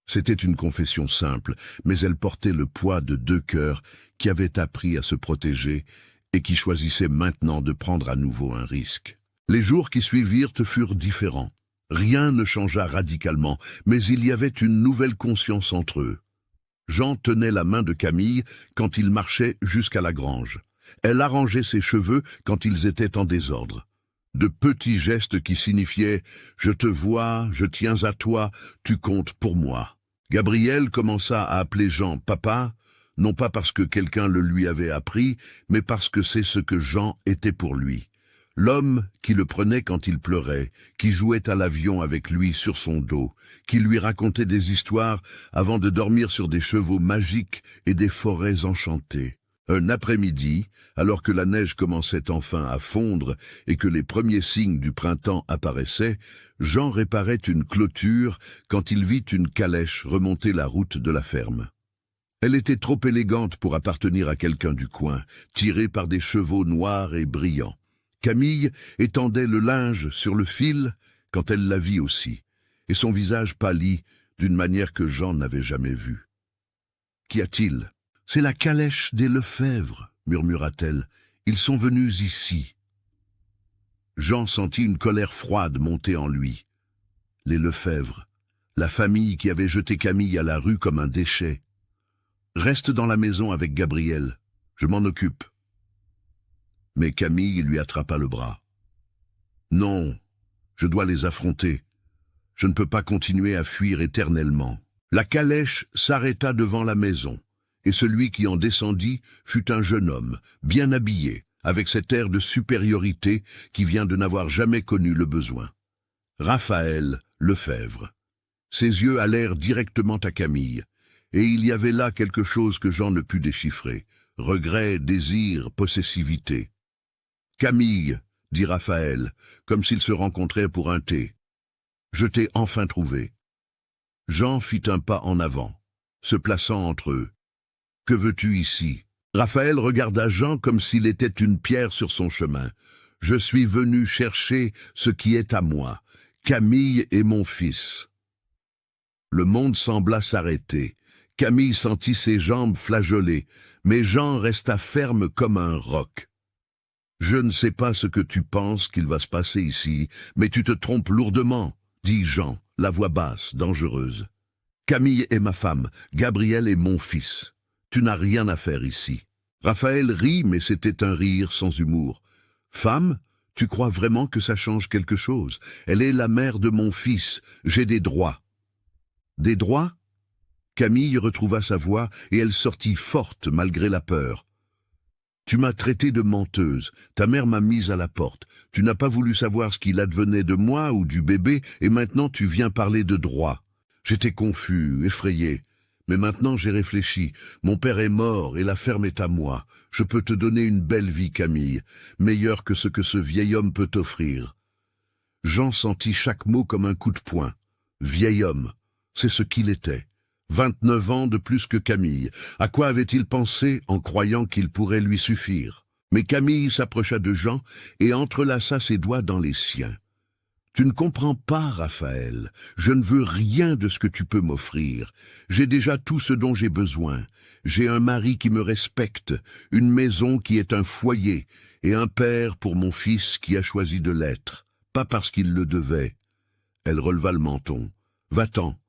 C'était une confession simple, mais elle portait le poids de deux cœurs qui avaient appris à se protéger et qui choisissaient maintenant de prendre à nouveau un risque. Les jours qui suivirent furent différents. Rien ne changea radicalement, mais il y avait une nouvelle conscience entre eux. Jean tenait la main de Camille quand il marchait jusqu'à la grange. Elle arrangeait ses cheveux quand ils étaient en désordre. De petits gestes qui signifiaient « Je te vois, je tiens à toi, tu comptes pour moi ». Gabriel commença à appeler Jean « papa », non pas parce que quelqu'un le lui avait appris, mais parce que c'est ce que Jean était pour lui. L'homme qui le prenait quand il pleurait, qui jouait à l'avion avec lui sur son dos, qui lui racontait des histoires avant de dormir sur des chevaux magiques et des forêts enchantées. Un après-midi, alors que la neige commençait enfin à fondre et que les premiers signes du printemps apparaissaient, Jean réparait une clôture quand il vit une calèche remonter la route de la ferme. Elle était trop élégante pour appartenir à quelqu'un du coin, tirée par des chevaux noirs et brillants. Camille étendait le linge sur le fil quand elle la vit aussi, et son visage pâlit d'une manière que Jean n'avait jamais vue. « Qu'y a-t-il ? » « C'est la calèche des Lefebvre, murmura-t-elle. Ils sont venus ici. » Jean sentit une colère froide monter en lui. Les Lefebvre, la famille qui avait jeté Camille à la rue comme un déchet. « Reste dans la maison avec Gabriel, je m'en occupe. » Mais Camille lui attrapa le bras. « Non, je dois les affronter. Je ne peux pas continuer à fuir éternellement. » La calèche s'arrêta devant la maison. Et celui qui en descendit fut un jeune homme, bien habillé, avec cet air de supériorité qui vient de n'avoir jamais connu le besoin. Raphaël Lefebvre. Ses yeux allèrent directement à Camille, et il y avait là quelque chose que Jean ne put déchiffrer. Regret, désir, possessivité. « Camille, » dit Raphaël, comme s'ils se rencontraient pour un thé. « Je t'ai enfin trouvé. » Jean fit un pas en avant, se plaçant entre eux. « Que veux-tu ici ?» Raphaël regarda Jean comme s'il était une pierre sur son chemin. « Je suis venu chercher ce qui est à moi. Camille est mon fils. » Le monde sembla s'arrêter. Camille sentit ses jambes flageoler, mais Jean resta ferme comme un roc. « Je ne sais pas ce que tu penses qu'il va se passer ici, mais tu te trompes lourdement, » dit Jean, la voix basse, dangereuse. « Camille est ma femme, Gabriel est mon fils. Tu n'as rien à faire ici. » Raphaël rit, mais c'était un rire sans humour. « Femme, tu crois vraiment que ça change quelque chose? Elle est la mère de mon fils, j'ai des droits. » « Des droits ?» Camille retrouva sa voix et elle sortit forte malgré la peur. « Tu m'as traité de menteuse, ta mère m'a mise à la porte. Tu n'as pas voulu savoir ce qu'il advenait de moi ou du bébé et maintenant tu viens parler de droits. J'étais confus, effrayé. Mais maintenant j'ai réfléchi, mon père est mort et la ferme est à moi. Je peux te donner une belle vie, Camille, meilleure que ce que ce vieil homme peut t'offrir. » Jean sentit chaque mot comme un coup de poing. Vieil homme, c'est ce qu'il était. 29 ans de plus que Camille. À quoi avait-il pensé en croyant qu'il pourrait lui suffire? Mais Camille s'approcha de Jean et entrelaça ses doigts dans les siens. « Tu ne comprends pas, Raphaël. Je ne veux rien de ce que tu peux m'offrir. J'ai déjà tout ce dont j'ai besoin. J'ai un mari qui me respecte, une maison qui est un foyer, et un père pour mon fils qui a choisi de l'être, pas parce qu'il le devait. » Elle releva le menton. « Va-t'en.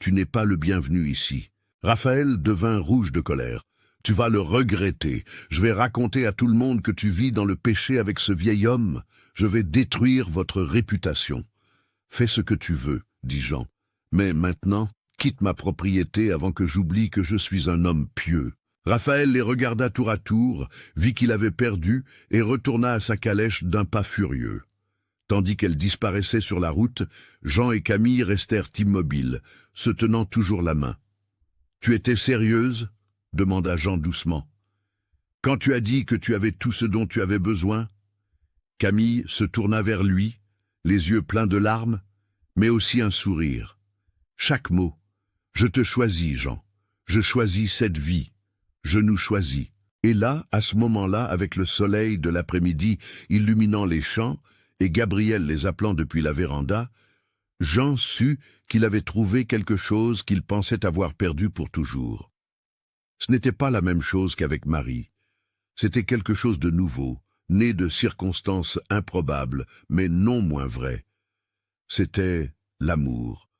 Tu n'es pas le bienvenu ici. » Raphaël devint rouge de colère. « Tu vas le regretter. Je vais raconter à tout le monde que tu vis dans le péché avec ce vieil homme. Je vais détruire votre réputation. »« Fais ce que tu veux, » dit Jean. « Mais maintenant, quitte ma propriété avant que j'oublie que je suis un homme pieux. » Raphaël les regarda tour à tour, vit qu'il avait perdu et retourna à sa calèche d'un pas furieux. Tandis qu'elle disparaissait sur la route, Jean et Camille restèrent immobiles, se tenant toujours la main. « Tu étais sérieuse ?» demanda Jean doucement. « Quand tu as dit que tu avais tout ce dont tu avais besoin ?» Camille se tourna vers lui, les yeux pleins de larmes, mais aussi un sourire. Chaque mot, Je te choisis, Jean. Je choisis cette vie. Je nous choisis. Et là, à ce moment-là, avec le soleil de l'après-midi illuminant les champs, et Gabriel les appelant depuis la véranda, Jean sut qu'il avait trouvé quelque chose qu'il pensait avoir perdu pour toujours. Ce n'était pas la même chose qu'avec Marie. C'était quelque chose de nouveau, né de circonstances improbables, mais non moins vraies. C'était l'amour.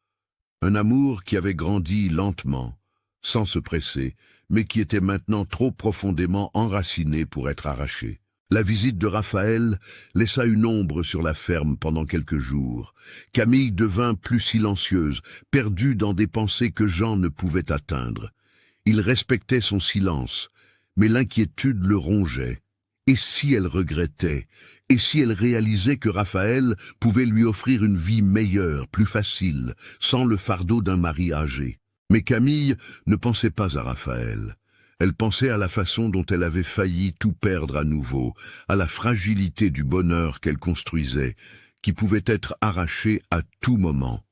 Un amour qui avait grandi lentement, sans se presser, mais qui était maintenant trop profondément enraciné pour être arraché. La visite de Raphaël laissa une ombre sur la ferme pendant quelques jours. Camille devint plus silencieuse, perdue dans des pensées que Jean ne pouvait atteindre. Il respectait son silence, mais l'inquiétude le rongeait. Et si elle regrettait? Et si elle réalisait que Raphaël pouvait lui offrir une vie meilleure, plus facile, sans le fardeau d'un mari âgé? Mais Camille ne pensait pas à Raphaël. Elle pensait à la façon dont elle avait failli tout perdre à nouveau, à la fragilité du bonheur qu'elle construisait, qui pouvait être arraché à tout moment.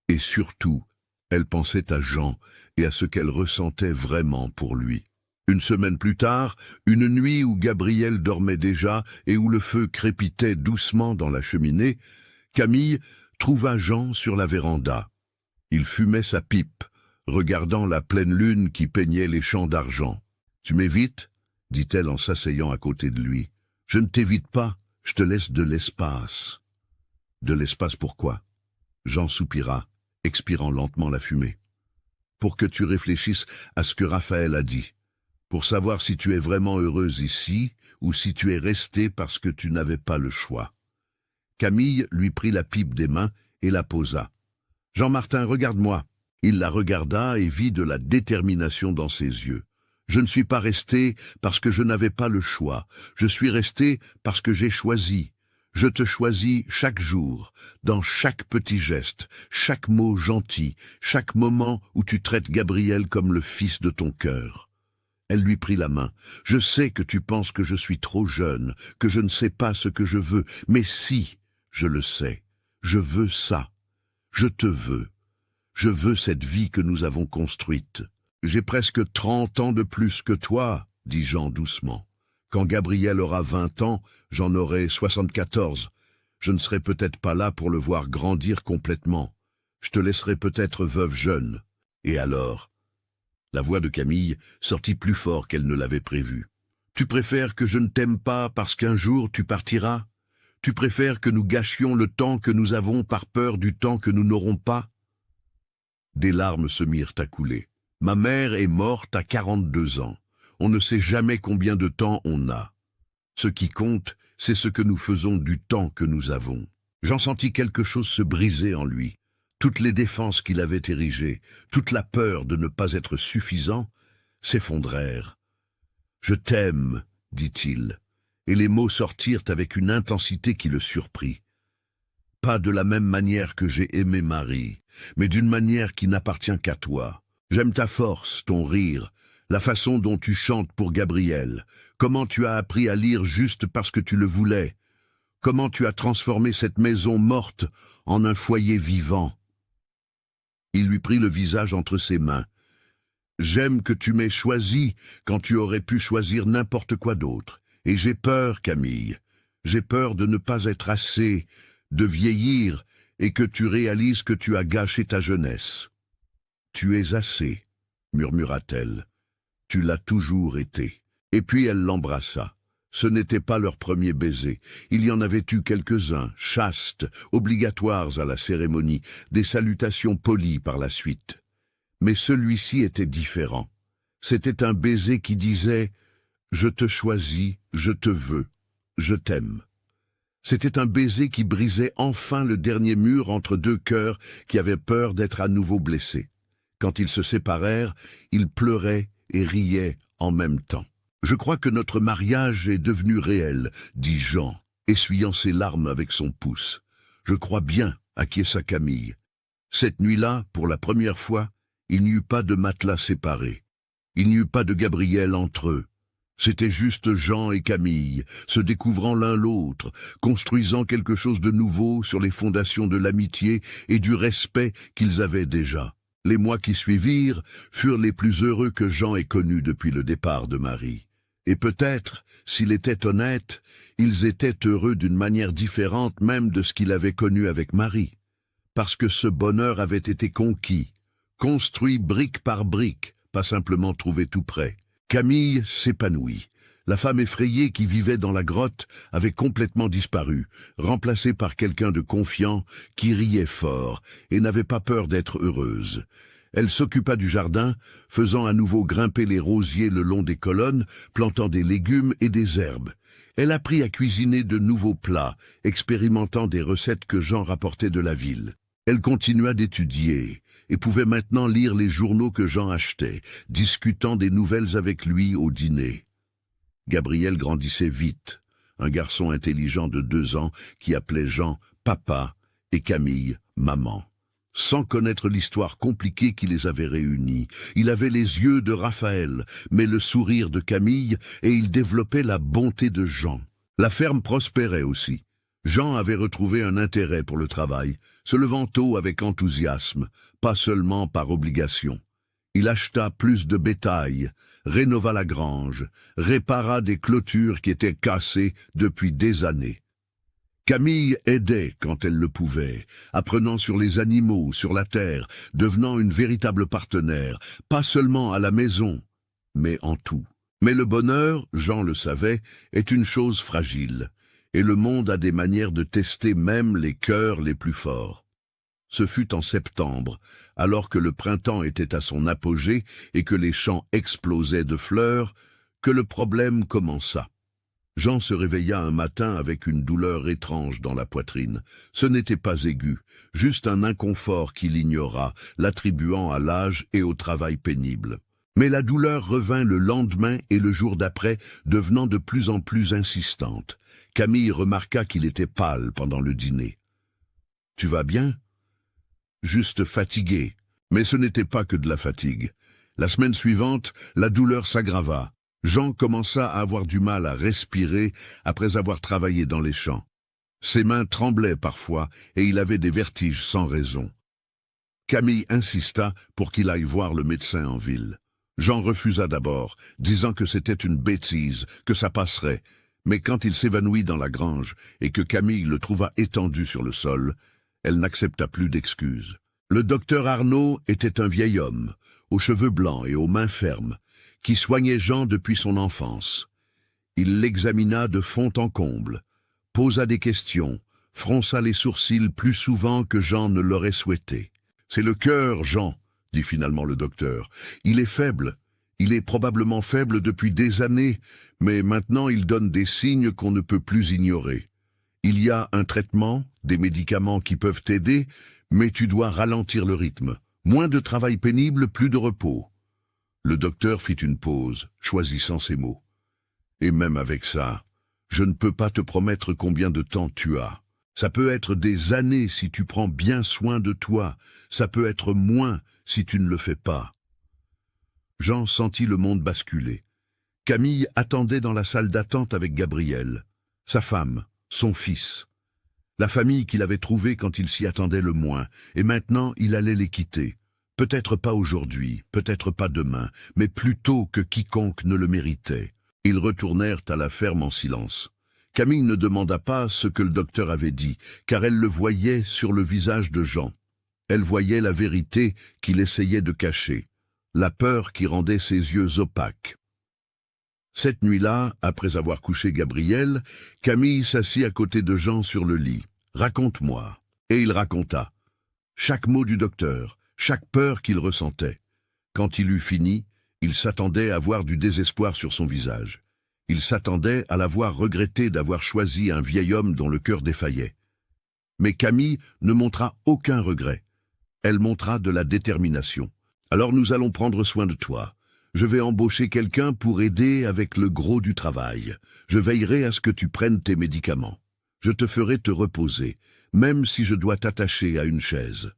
Et surtout, elle pensait à Jean et à ce qu'elle ressentait vraiment pour lui. Une semaine plus tard, une nuit où Gabriel dormait déjà et où le feu crépitait doucement dans la cheminée, Camille trouva Jean sur la véranda. Il fumait sa pipe, regardant la pleine lune qui peignait les champs d'argent. « Tu m'évites » dit-elle en s'asseyant à côté de lui. « Je ne t'évite pas, je te laisse de l'espace. » « De l'espace pourquoi ?» Jean soupira, expirant lentement la fumée. « Pour que tu réfléchisses à ce que Raphaël a dit. Pour savoir si tu es vraiment heureuse ici, ou si tu es restée parce que tu n'avais pas le choix. » Camille lui prit la pipe des mains et la posa. « Jean-Martin, regarde-moi. » Il la regarda et vit de la détermination dans ses yeux. « Je ne suis pas resté parce que je n'avais pas le choix. Je suis resté parce que j'ai choisi. Je te choisis chaque jour, dans chaque petit geste, chaque mot gentil, chaque moment où tu traites Gabriel comme le fils de ton cœur. » Elle lui prit la main. « Je sais que tu penses que je suis trop jeune, que je ne sais pas ce que je veux, mais si, je le sais. Je veux ça. Je te veux. Je veux cette vie que nous avons construite. J'ai presque 30 ans de plus que toi, dit Jean doucement. Quand Gabriel aura 20 ans, j'en aurai 74. Je ne serai peut-être pas là pour le voir grandir complètement. Je te laisserai peut-être veuve jeune. Et alors ?» La voix de Camille sortit plus fort qu'elle ne l'avait prévu. « Tu préfères que je ne t'aime pas parce qu'un jour tu partiras? Tu préfères que nous gâchions le temps que nous avons par peur du temps que nous n'aurons pas ?» Des larmes se mirent à couler. « Ma mère est morte à 42 ans. On ne sait jamais combien de temps on a. Ce qui compte, c'est ce que nous faisons du temps que nous avons. » J'en sentis quelque chose se briser en lui. Toutes les défenses qu'il avait érigées, toute la peur de ne pas être suffisant, s'effondrèrent. « Je t'aime, dit-il, et les mots sortirent avec une intensité qui le surprit. Pas de la même manière que j'ai aimé Marie, mais d'une manière qui n'appartient qu'à toi. J'aime ta force, ton rire, la façon dont tu chantes pour Gabriel, comment tu as appris à lire juste parce que tu le voulais, comment tu as transformé cette maison morte en un foyer vivant. » Il lui prit le visage entre ses mains. « J'aime que tu m'aies choisi quand tu aurais pu choisir n'importe quoi d'autre. Et j'ai peur, Camille. J'ai peur de ne pas être assez, de vieillir, et que tu réalises que tu as gâché ta jeunesse. »« Tu es assez, » murmura-t-elle. « Tu l'as toujours été. » Et puis elle l'embrassa. Ce n'était pas leur premier baiser. Il y en avait eu quelques-uns, chastes, obligatoires à la cérémonie, des salutations polies par la suite. Mais celui-ci était différent. C'était un baiser qui disait « Je te choisis, je te veux, je t'aime ». C'était un baiser qui brisait enfin le dernier mur entre deux cœurs qui avaient peur d'être à nouveau blessés. Quand ils se séparèrent, ils pleuraient et riaient en même temps. « Je crois que notre mariage est devenu réel, » dit Jean, essuyant ses larmes avec son pouce. « Je crois bien, » acquiesça Camille. Cette nuit-là, pour la première fois, il n'y eut pas de matelas séparés. Il n'y eut pas de Gabriel entre eux. C'était juste Jean et Camille, se découvrant l'un l'autre, construisant quelque chose de nouveau sur les fondations de l'amitié et du respect qu'ils avaient déjà. Les mois qui suivirent furent les plus heureux que Jean ait connus depuis le départ de Marie. Et peut-être, s'il était honnête, ils étaient heureux d'une manière différente même de ce qu'il avait connu avec Marie. Parce que ce bonheur avait été conquis, construit brique par brique, pas simplement trouvé tout près. Camille s'épanouit. La femme effrayée qui vivait dans la grotte avait complètement disparu, remplacée par quelqu'un de confiant qui riait fort et n'avait pas peur d'être heureuse. Elle s'occupa du jardin, faisant à nouveau grimper les rosiers le long des colonnes, plantant des légumes et des herbes. Elle apprit à cuisiner de nouveaux plats, expérimentant des recettes que Jean rapportait de la ville. Elle continua d'étudier et pouvait maintenant lire les journaux que Jean achetait, discutant des nouvelles avec lui au dîner. Gabriel grandissait vite, un garçon intelligent de 2 ans qui appelait Jean « papa » et Camille « maman ». Sans connaître l'histoire compliquée qui les avait réunis, il avait les yeux de Raphaël, mais le sourire de Camille, et il développait la bonté de Jean. La ferme prospérait aussi. Jean avait retrouvé un intérêt pour le travail, se levant tôt avec enthousiasme, pas seulement par obligation. Il acheta plus de bétail, rénova la grange, répara des clôtures qui étaient cassées depuis des années. Camille aidait quand elle le pouvait, apprenant sur les animaux, sur la terre, devenant une véritable partenaire, pas seulement à la maison, mais en tout. Mais le bonheur, Jean le savait, est une chose fragile, et le monde a des manières de tester même les cœurs les plus forts. Ce fut en septembre, alors que le printemps était à son apogée et que les champs explosaient de fleurs, que le problème commença. Jean se réveilla un matin avec une douleur étrange dans la poitrine. Ce n'était pas aigu, juste un inconfort qu'il ignora, l'attribuant à l'âge et au travail pénible. Mais la douleur revint le lendemain et le jour d'après, devenant de plus en plus insistante. Camille remarqua qu'il était pâle pendant le dîner. « Tu vas bien ?»« Juste fatigué. » Mais ce n'était pas que de la fatigue. La semaine suivante, la douleur s'aggrava. Jean commença à avoir du mal à respirer après avoir travaillé dans les champs. Ses mains tremblaient parfois et il avait des vertiges sans raison. Camille insista pour qu'il aille voir le médecin en ville. Jean refusa d'abord, disant que c'était une bêtise, que ça passerait. Mais quand il s'évanouit dans la grange et que Camille le trouva étendu sur le sol, elle n'accepta plus d'excuses. Le docteur Arnaud était un vieil homme, aux cheveux blancs et aux mains fermes, qui soignait Jean depuis son enfance. Il l'examina de fond en comble, posa des questions, fronça les sourcils plus souvent que Jean ne l'aurait souhaité. « C'est le cœur, Jean, » dit finalement le docteur. « Il est faible. Il est probablement faible depuis des années, mais maintenant il donne des signes qu'on ne peut plus ignorer. Il y a un traitement, des médicaments qui peuvent t'aider, mais tu dois ralentir le rythme. Moins de travail pénible, plus de repos. » Le docteur fit une pause, choisissant ses mots. « Et même avec ça, je ne peux pas te promettre combien de temps tu as. Ça peut être des années si tu prends bien soin de toi, ça peut être moins si tu ne le fais pas. » Jean sentit le monde basculer. Camille attendait dans la salle d'attente avec Gabriel, sa femme, son fils. La famille qu'il avait trouvée quand il s'y attendait le moins, et maintenant il allait les quitter. Peut-être pas aujourd'hui, peut-être pas demain, mais plus tôt que quiconque ne le méritait. Ils retournèrent à la ferme en silence. Camille ne demanda pas ce que le docteur avait dit, car elle le voyait sur le visage de Jean. Elle voyait la vérité qu'il essayait de cacher, la peur qui rendait ses yeux opaques. Cette nuit-là, après avoir couché Gabriel, Camille s'assit à côté de Jean sur le lit. « Raconte-moi. » Et il raconta. Chaque mot du docteur, chaque peur qu'il ressentait. Quand il eut fini, il s'attendait à voir du désespoir sur son visage. Il s'attendait à la voir regretter d'avoir choisi un vieil homme dont le cœur défaillait. Mais Camille ne montra aucun regret. Elle montra de la détermination. « Alors nous allons prendre soin de toi. Je vais embaucher quelqu'un pour aider avec le gros du travail. Je veillerai à ce que tu prennes tes médicaments. Je te ferai te reposer, même si je dois t'attacher à une chaise.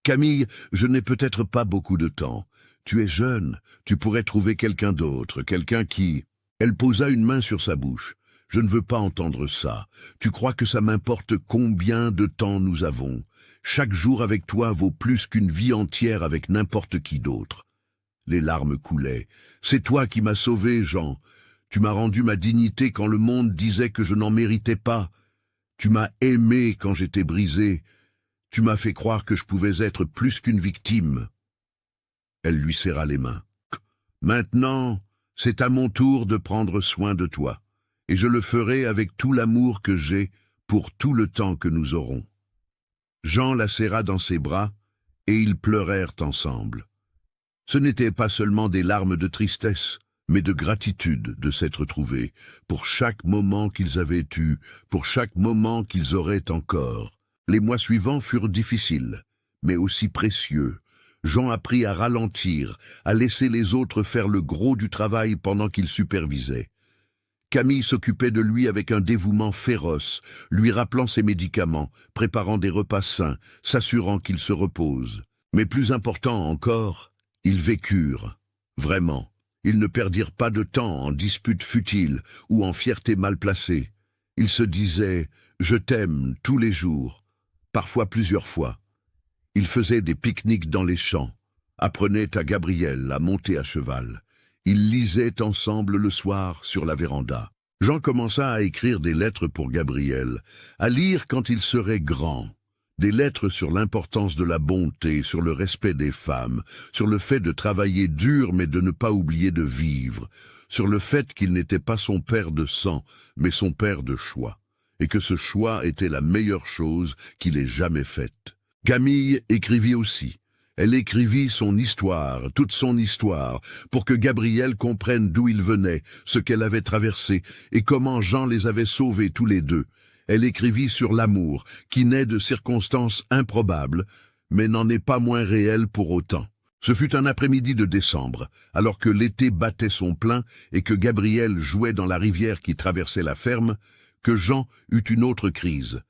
Camille, je n'ai peut-être pas beaucoup de temps. Tu es jeune, tu pourrais trouver quelqu'un d'autre, quelqu'un qui... » Elle posa une main sur sa bouche. « Je ne veux pas entendre ça. Tu crois que ça m'importe combien de temps nous avons? Chaque jour avec toi vaut plus qu'une vie entière avec n'importe qui d'autre. » Les larmes coulaient. « C'est toi qui m'as sauvé, Jean. Tu m'as rendu ma dignité quand le monde disait que je n'en méritais pas. Tu m'as aimé quand j'étais brisé. Tu m'as fait croire que je pouvais être plus qu'une victime. » Elle lui serra les mains. « Maintenant, c'est à mon tour de prendre soin de toi, et je le ferai avec tout l'amour que j'ai pour tout le temps que nous aurons. » Jean la serra dans ses bras, et ils pleurèrent ensemble. Ce n'étaient pas seulement des larmes de tristesse, mais de gratitude de s'être trouvés, pour chaque moment qu'ils avaient eu, pour chaque moment qu'ils auraient encore. Les mois suivants furent difficiles, mais aussi précieux. Jean apprit à ralentir, à laisser les autres faire le gros du travail pendant qu'il supervisait. Camille s'occupait de lui avec un dévouement féroce, lui rappelant ses médicaments, préparant des repas sains, s'assurant qu'il se repose. Mais plus important encore, ils vécurent, vraiment. Ils ne perdirent pas de temps en disputes futiles ou en fierté mal placée. Ils se disaient « je t'aime » tous les jours, parfois plusieurs fois. Ils faisaient des pique-niques dans les champs, apprenaient à Gabriel à monter à cheval. Ils lisaient ensemble le soir sur la véranda. Jean commença à écrire des lettres pour Gabriel, à lire quand il serait grand. Des lettres sur l'importance de la bonté, sur le respect des femmes, sur le fait de travailler dur mais de ne pas oublier de vivre, sur le fait qu'il n'était pas son père de sang, mais son père de choix, et que ce choix était la meilleure chose qu'il ait jamais faite. Camille écrivit aussi. Elle écrivit son histoire, toute son histoire, pour que Gabriel comprenne d'où il venait, ce qu'elle avait traversé, et comment Jean les avait sauvés tous les deux. Elle écrivit sur l'amour, qui naît de circonstances improbables, mais n'en est pas moins réel pour autant. Ce fut un après-midi de décembre, alors que l'été battait son plein et que Gabriel jouait dans la rivière qui traversait la ferme, que Jean eut une autre crise.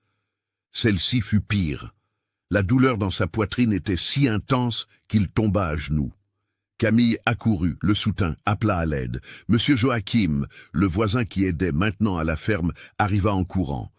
Celle-ci fut pire. La douleur dans sa poitrine était si intense qu'il tomba à genoux. Camille accourut, le soutint, appela à l'aide. Monsieur Joachim, le voisin qui aidait maintenant à la ferme, arriva en courant.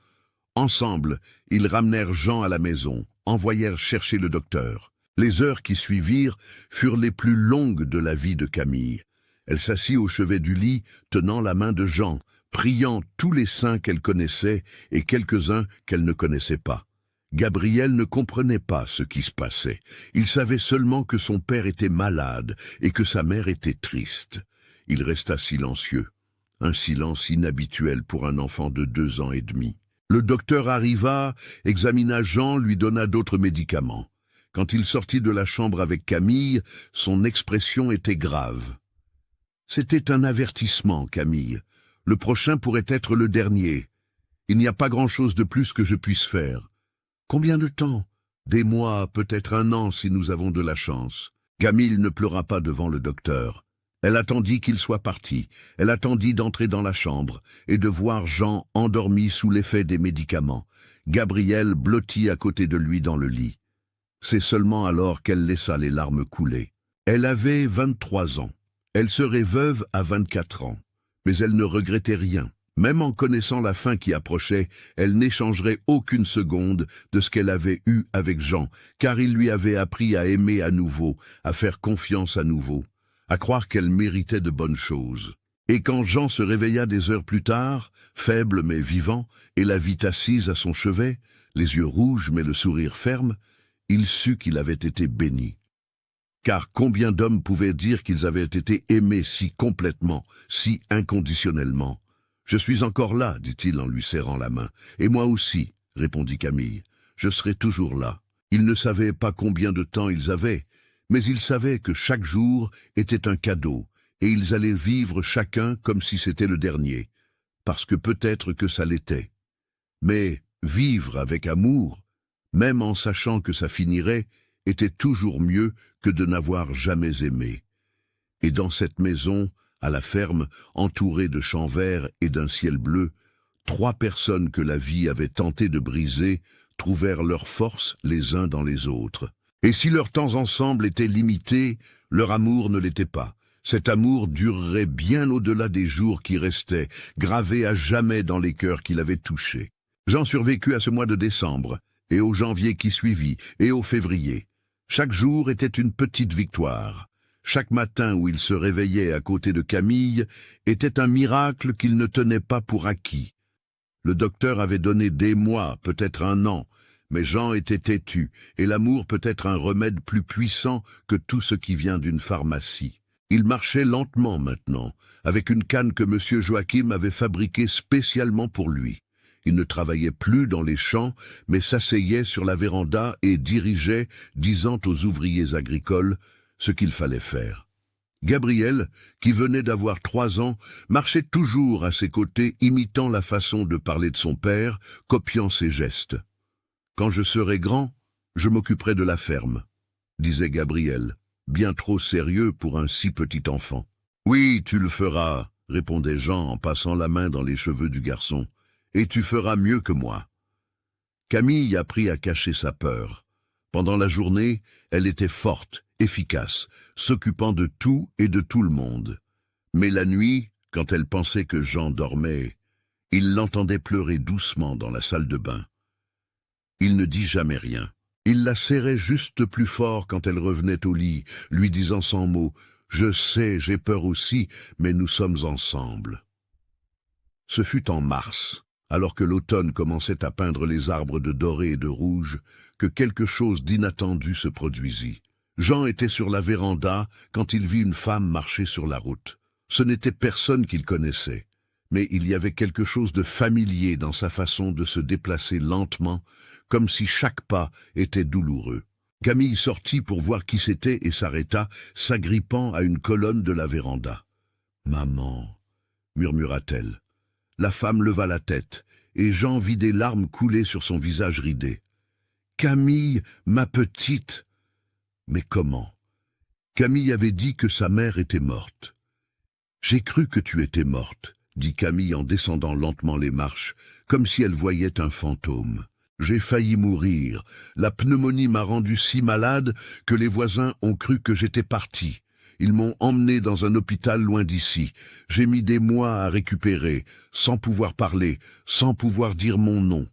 Ensemble, ils ramenèrent Jean à la maison, envoyèrent chercher le docteur. Les heures qui suivirent furent les plus longues de la vie de Camille. Elle s'assit au chevet du lit, tenant la main de Jean, priant tous les saints qu'elle connaissait et quelques-uns qu'elle ne connaissait pas. Gabriel ne comprenait pas ce qui se passait. Il savait seulement que son père était malade et que sa mère était triste. Il resta silencieux, un silence inhabituel pour un enfant de 2 ans et demi. Le docteur arriva, examina Jean, lui donna d'autres médicaments. Quand il sortit de la chambre avec Camille, son expression était grave. « C'était un avertissement, Camille. Le prochain pourrait être le dernier. Il n'y a pas grand-chose de plus que je puisse faire. » « Combien de temps ? Des mois, peut-être 1 an si nous avons de la chance. » Camille ne pleura pas devant le docteur. Elle attendit qu'il soit parti. Elle attendit d'entrer dans la chambre et de voir Jean endormi sous l'effet des médicaments. Gabriel blotti à côté de lui dans le lit. C'est seulement alors qu'elle laissa les larmes couler. Elle avait 23 ans. Elle serait veuve à 24 ans. Mais elle ne regrettait rien. Même en connaissant la fin qui approchait, elle n'échangerait aucune seconde de ce qu'elle avait eu avec Jean, car il lui avait appris à aimer à nouveau, à faire confiance à nouveau, à croire qu'elle méritait de bonnes choses. Et quand Jean se réveilla des heures plus tard, faible mais vivant, et la vit assise à son chevet, les yeux rouges mais le sourire ferme, il sut qu'il avait été béni. Car combien d'hommes pouvaient dire qu'ils avaient été aimés si complètement, si inconditionnellement? « Je suis encore là, dit-il en lui serrant la main. « Et moi aussi, répondit Camille. Je serai toujours là. » Ils ne savaient pas combien de temps ils avaient, mais ils savaient que chaque jour était un cadeau, et ils allaient vivre chacun comme si c'était le dernier, parce que peut-être que ça l'était. Mais vivre avec amour, même en sachant que ça finirait, était toujours mieux que de n'avoir jamais aimé. Et dans cette maison, à la ferme, entourée de champs verts et d'un ciel bleu, 3 personnes que la vie avait tenté de briser trouvèrent leur force les uns dans les autres. Et si leur temps ensemble était limité, leur amour ne l'était pas. Cet amour durerait bien au-delà des jours qui restaient, gravé à jamais dans les cœurs qu'il avait touchés. Jean survécut à ce mois de décembre, et au janvier qui suivit, et au février. Chaque jour était une petite victoire. Chaque matin où il se réveillait à côté de Camille était un miracle qu'il ne tenait pas pour acquis. Le docteur avait donné des mois, peut-être un an, mais Jean était têtu, et l'amour peut être un remède plus puissant que tout ce qui vient d'une pharmacie. Il marchait lentement maintenant, avec une canne que M. Joachim avait fabriquée spécialement pour lui. Il ne travaillait plus dans les champs, mais s'asseyait sur la véranda et dirigeait, disant aux ouvriers agricoles ce qu'il fallait faire. Gabriel, qui venait d'avoir 3 ans, marchait toujours à ses côtés, imitant la façon de parler de son père, copiant ses gestes. « Quand je serai grand, je m'occuperai de la ferme », disait Gabriel, bien trop sérieux pour un si petit enfant. « Oui, tu le feras », répondait Jean en passant la main dans les cheveux du garçon, « et tu feras mieux que moi. » Camille apprit à cacher sa peur. Pendant la journée, elle était forte, efficace, s'occupant de tout et de tout le monde. Mais la nuit, quand elle pensait que Jean dormait, il l'entendait pleurer doucement dans la salle de bain. Il ne dit jamais rien. Il la serrait juste plus fort quand elle revenait au lit, lui disant sans mots « Je sais, j'ai peur aussi, mais nous sommes ensemble. » Ce fut en mars, alors que l'automne commençait à peindre les arbres de doré et de rouge, que quelque chose d'inattendu se produisit. Jean était sur la véranda quand il vit une femme marcher sur la route. Ce n'était personne qu'il connaissait, mais il y avait quelque chose de familier dans sa façon de se déplacer lentement, comme si chaque pas était douloureux. Camille sortit pour voir qui c'était et s'arrêta, s'agrippant à une colonne de la véranda. « Maman » murmura-t-elle. La femme leva la tête, et Jean vit des larmes couler sur son visage ridé. « Camille, ma petite !» Mais comment? Camille avait dit que sa mère était morte. « J'ai cru que tu étais morte », dit Camille en descendant lentement les marches, comme si elle voyait un fantôme. « J'ai failli mourir. La pneumonie m'a rendu si malade que les voisins ont cru que j'étais parti. Ils m'ont emmené dans un hôpital loin d'ici. J'ai mis des mois à récupérer, sans pouvoir parler, sans pouvoir dire mon nom. »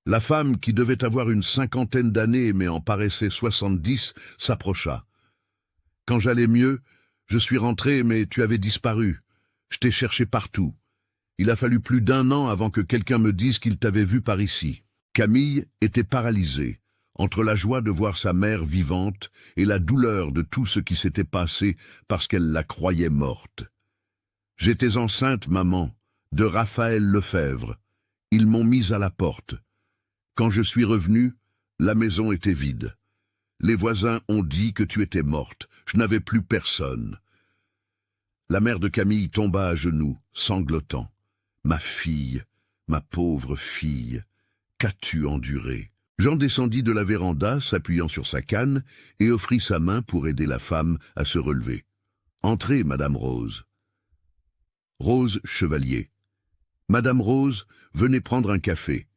La femme, qui devait avoir une 50aine d'années mais en paraissait 70, s'approcha. « Quand j'allais mieux, je suis rentré, mais tu avais disparu. Je t'ai cherché partout. Il a fallu plus d'1 an avant que quelqu'un me dise qu'il t'avait vu par ici. » Camille était paralysée, entre la joie de voir sa mère vivante et la douleur de tout ce qui s'était passé parce qu'elle la croyait morte. « J'étais enceinte, maman, de Raphaël Lefebvre. Ils m'ont mise à la porte. Quand je suis revenu, la maison était vide. Les voisins ont dit que tu étais morte. Je n'avais plus personne. » La mère de Camille tomba à genoux, sanglotant. « Ma fille, ma pauvre fille, qu'as-tu enduré ?» Jean descendit de la véranda, s'appuyant sur sa canne, et offrit sa main pour aider la femme à se relever. « Entrez, Madame Rose. » Rose Chevalier. « Madame Rose, venez prendre un café.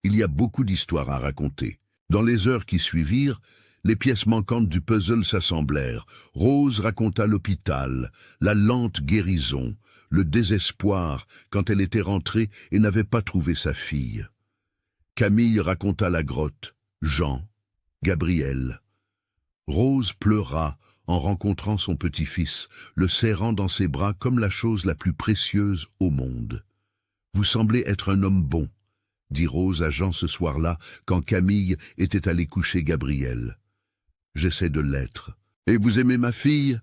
Il y a beaucoup d'histoires à raconter. » Dans les heures qui suivirent, les pièces manquantes du puzzle s'assemblèrent. Rose raconta l'hôpital, la lente guérison, le désespoir quand elle était rentrée et n'avait pas trouvé sa fille. Camille raconta la grotte, Jean, Gabriel. Rose pleura en rencontrant son petit-fils, le serrant dans ses bras comme la chose la plus précieuse au monde. « Vous semblez être un homme bon », dit Rose à Jean ce soir-là, quand Camille était allée coucher Gabriel. « J'essaie de l'être. Et vous aimez ma fille ?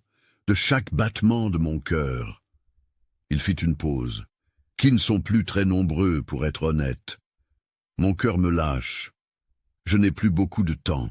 De chaque battement de mon cœur. » Il fit une pause. « Qui ne sont plus très nombreux, pour être honnête. Mon cœur me lâche. Je n'ai plus beaucoup de temps. »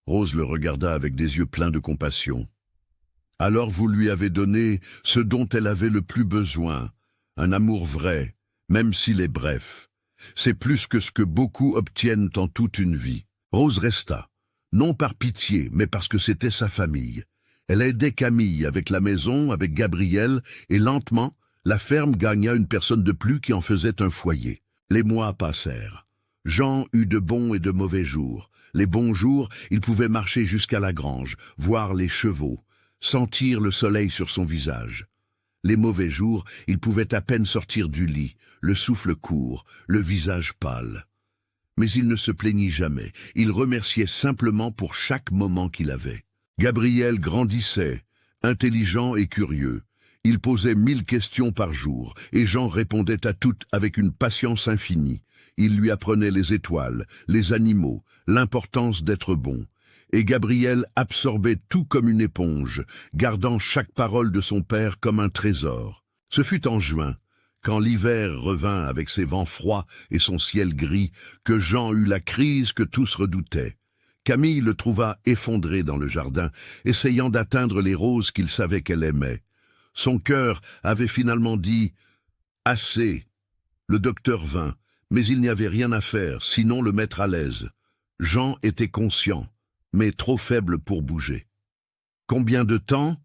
Rose le regarda avec des yeux pleins de compassion. « Alors vous lui avez donné ce dont elle avait le plus besoin, un amour vrai, même s'il est bref. C'est plus que ce que beaucoup obtiennent en toute une vie. » Rose resta, non par pitié, mais parce que c'était sa famille. Elle aidait Camille avec la maison, avec Gabriel, et lentement, la ferme gagna une personne de plus qui en faisait un foyer. Les mois passèrent. Jean eut de bons et de mauvais jours. Les bons jours, il pouvait marcher jusqu'à la grange, voir les chevaux, sentir le soleil sur son visage. Les mauvais jours, il pouvait à peine sortir du lit, le souffle court, le visage pâle. Mais il ne se plaignit jamais, il remerciait simplement pour chaque moment qu'il avait. Gabriel grandissait, intelligent et curieux. Il posait 1000 questions par jour, et Jean répondait à toutes avec une patience infinie. Il lui apprenait les étoiles, les animaux, l'importance d'être bon. Et Gabriel absorbait tout comme une éponge, gardant chaque parole de son père comme un trésor. Ce fut en juin, quand l'hiver revint avec ses vents froids et son ciel gris, que Jean eut la crise que tous redoutaient. Camille le trouva effondré dans le jardin, essayant d'atteindre les roses qu'il savait qu'elle aimait. Son cœur avait finalement dit « Assez ». Le docteur vint, mais il n'y avait rien à faire, sinon le mettre à l'aise. Jean était conscient, mais trop faible pour bouger. « Combien de temps ?»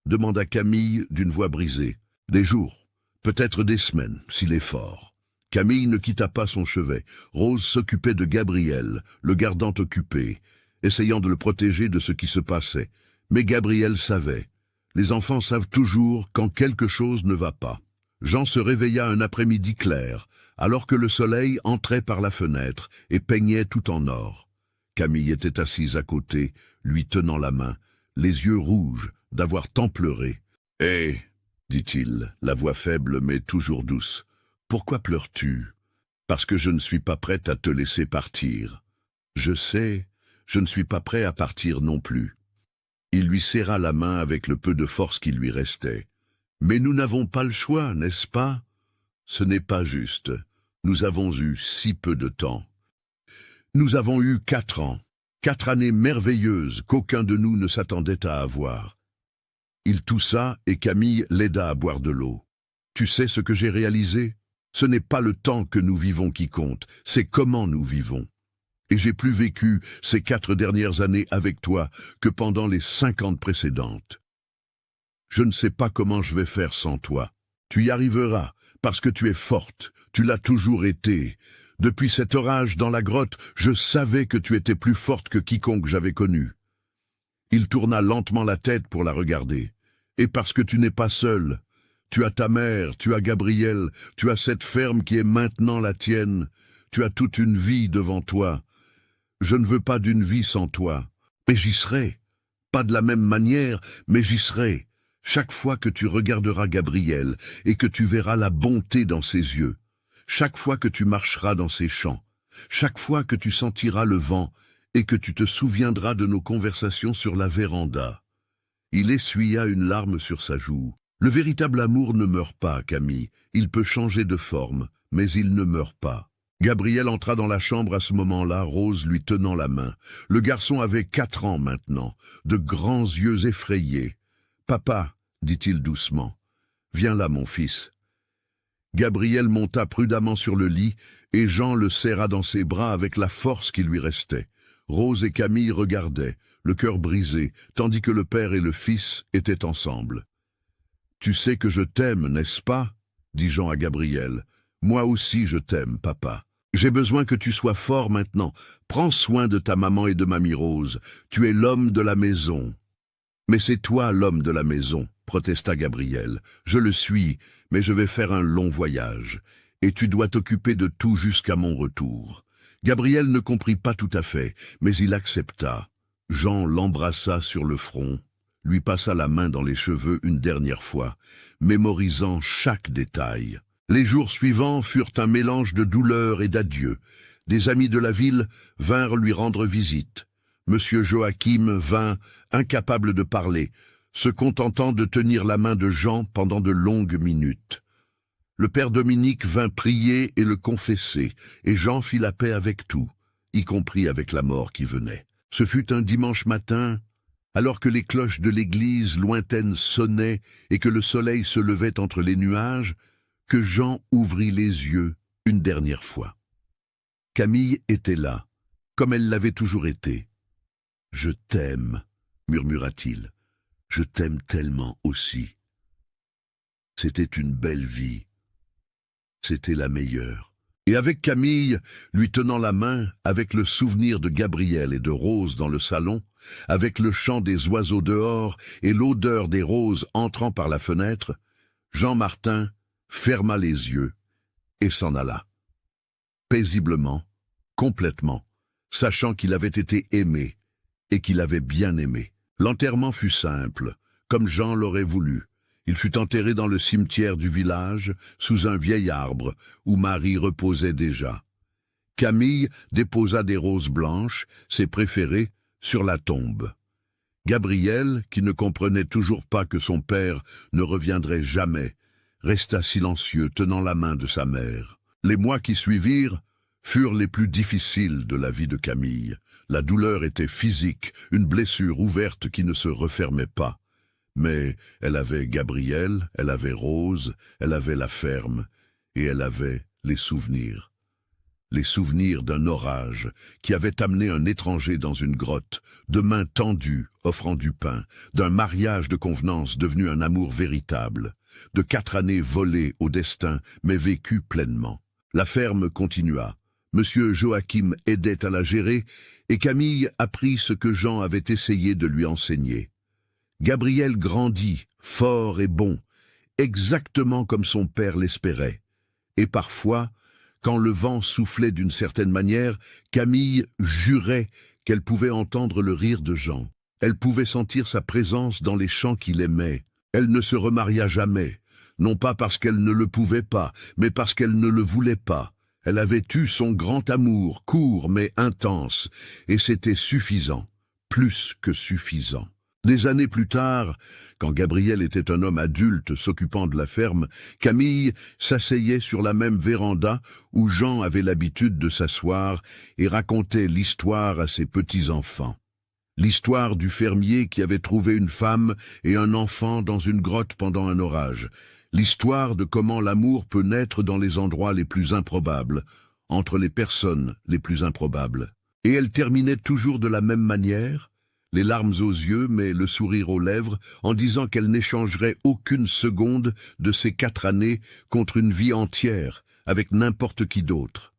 demanda Camille d'une voix brisée. « Des jours, peut-être des semaines, s'il est fort. » Camille ne quitta pas son chevet. Rose s'occupait de Gabriel, le gardant occupé, essayant de le protéger de ce qui se passait. Mais Gabriel savait. Les enfants savent toujours quand quelque chose ne va pas. Jean se réveilla un après-midi clair, alors que le soleil entrait par la fenêtre et peignait tout en or. Camille était assise à côté, lui tenant la main, les yeux rouges d'avoir tant pleuré. « Hé !» dit-il, la voix faible mais toujours douce. « Pourquoi pleures-tu ? Parce que je ne suis pas prête à te laisser partir. Je sais, je ne suis pas prêt à partir non plus. » Il lui serra la main avec le peu de force qui lui restait. « Mais nous n'avons pas le choix, n'est-ce pas ? Ce n'est pas juste. Nous avons eu si peu de temps. Nous avons eu 4 ans, 4 années merveilleuses qu'aucun de nous ne s'attendait à avoir. » Il toussa et Camille l'aida à boire de l'eau. « Tu sais ce que j'ai réalisé ? Ce n'est pas le temps que nous vivons qui compte, c'est comment nous vivons. Et j'ai plus vécu ces 4 dernières années avec toi que pendant les 50 précédentes. Je ne sais pas comment je vais faire sans toi. Tu y arriveras, parce que tu es forte, tu l'as toujours été. Depuis cet orage dans la grotte, je savais que tu étais plus forte que quiconque j'avais connu. » Il tourna lentement la tête pour la regarder. « Et parce que tu n'es pas seule. Tu as ta mère, tu as Gabriel, tu as cette ferme qui est maintenant la tienne. Tu as toute une vie devant toi. Je ne veux pas d'une vie sans toi. Mais j'y serai. Pas de la même manière, mais j'y serai. Chaque fois que tu regarderas Gabriel et que tu verras la bonté dans ses yeux. Chaque fois que tu marcheras dans ses champs. Chaque fois que tu sentiras le vent et que tu te souviendras de nos conversations sur la véranda. » Il essuya une larme sur sa joue. « Le véritable amour ne meurt pas, Camille. Il peut changer de forme, mais il ne meurt pas. » Gabriel entra dans la chambre à ce moment-là, Rose lui tenant la main. Le garçon avait 4 ans maintenant, de grands yeux effrayés. « Papa, » dit-il doucement, « viens là, mon fils. » Gabriel monta prudemment sur le lit, et Jean le serra dans ses bras avec la force qui lui restait. Rose et Camille regardaient, le cœur brisé, tandis que le père et le fils étaient ensemble. « Tu sais que je t'aime, n'est-ce pas ?» dit Jean à Gabriel. « Moi aussi je t'aime, papa. J'ai besoin que tu sois fort maintenant. Prends soin de ta maman et de mamie Rose. Tu es l'homme de la maison. » « Mais c'est toi l'homme de la maison, » protesta Gabriel. « Je le suis, mais je vais faire un long voyage, et tu dois t'occuper de tout jusqu'à mon retour. » Gabriel ne comprit pas tout à fait, mais il accepta. Jean l'embrassa sur le front, lui passa la main dans les cheveux une dernière fois, mémorisant chaque détail. Les jours suivants furent un mélange de douleur et d'adieu. Des amis de la ville vinrent lui rendre visite. Monsieur Joachim vint, incapable de parler, se contentant de tenir la main de Jean pendant de longues minutes. Le père Dominique vint prier et le confesser, et Jean fit la paix avec tout, y compris avec la mort qui venait. Ce fut un dimanche matin, alors que les cloches de l'église lointaine sonnaient et que le soleil se levait entre les nuages, que Jean ouvrit les yeux une dernière fois. Camille était là, comme elle l'avait toujours été. « Je t'aime, » murmura-t-il. « Je t'aime tellement aussi. » C'était une belle vie. C'était la meilleure. Et avec Camille, lui tenant la main, avec le souvenir de Gabriel et de Rose dans le salon, avec le chant des oiseaux dehors et l'odeur des roses entrant par la fenêtre, Jean Martin ferma les yeux et s'en alla. Paisiblement, complètement, sachant qu'il avait été aimé, et qu'il avait bien aimé. L'enterrement fut simple, comme Jean l'aurait voulu. Il fut enterré dans le cimetière du village, sous un vieil arbre, où Marie reposait déjà. Camille déposa des roses blanches, ses préférées, sur la tombe. Gabriel, qui ne comprenait toujours pas que son père ne reviendrait jamais, resta silencieux, tenant la main de sa mère. Les mois qui suivirent furent les plus difficiles de la vie de Camille. La douleur était physique, une blessure ouverte qui ne se refermait pas. Mais elle avait Gabriel, elle avait Rose, elle avait la ferme, et elle avait les souvenirs. Les souvenirs d'un orage qui avait amené un étranger dans une grotte, de mains tendues offrant du pain, d'un mariage de convenance devenu un amour véritable, de 4 années volées au destin mais vécues pleinement. La ferme continua. Monsieur Joachim aidait à la gérer et Camille apprit ce que Jean avait essayé de lui enseigner. Gabriel grandit, fort et bon, exactement comme son père l'espérait. Et parfois, quand le vent soufflait d'une certaine manière, Camille jurait qu'elle pouvait entendre le rire de Jean. Elle pouvait sentir sa présence dans les chants qu'il aimait. Elle ne se remaria jamais, non pas parce qu'elle ne le pouvait pas, mais parce qu'elle ne le voulait pas. Elle avait eu son grand amour, court mais intense, et c'était suffisant, plus que suffisant. Des années plus tard, quand Gabriel était un homme adulte s'occupant de la ferme, Camille s'asseyait sur la même véranda où Jean avait l'habitude de s'asseoir et racontait l'histoire à ses petits-enfants. L'histoire du fermier qui avait trouvé une femme et un enfant dans une grotte pendant un orage. L'histoire de comment l'amour peut naître dans les endroits les plus improbables, entre les personnes les plus improbables. Et elle terminait toujours de la même manière, les larmes aux yeux mais le sourire aux lèvres, en disant qu'elle n'échangerait aucune seconde de ces 4 années contre une vie entière, avec n'importe qui d'autre.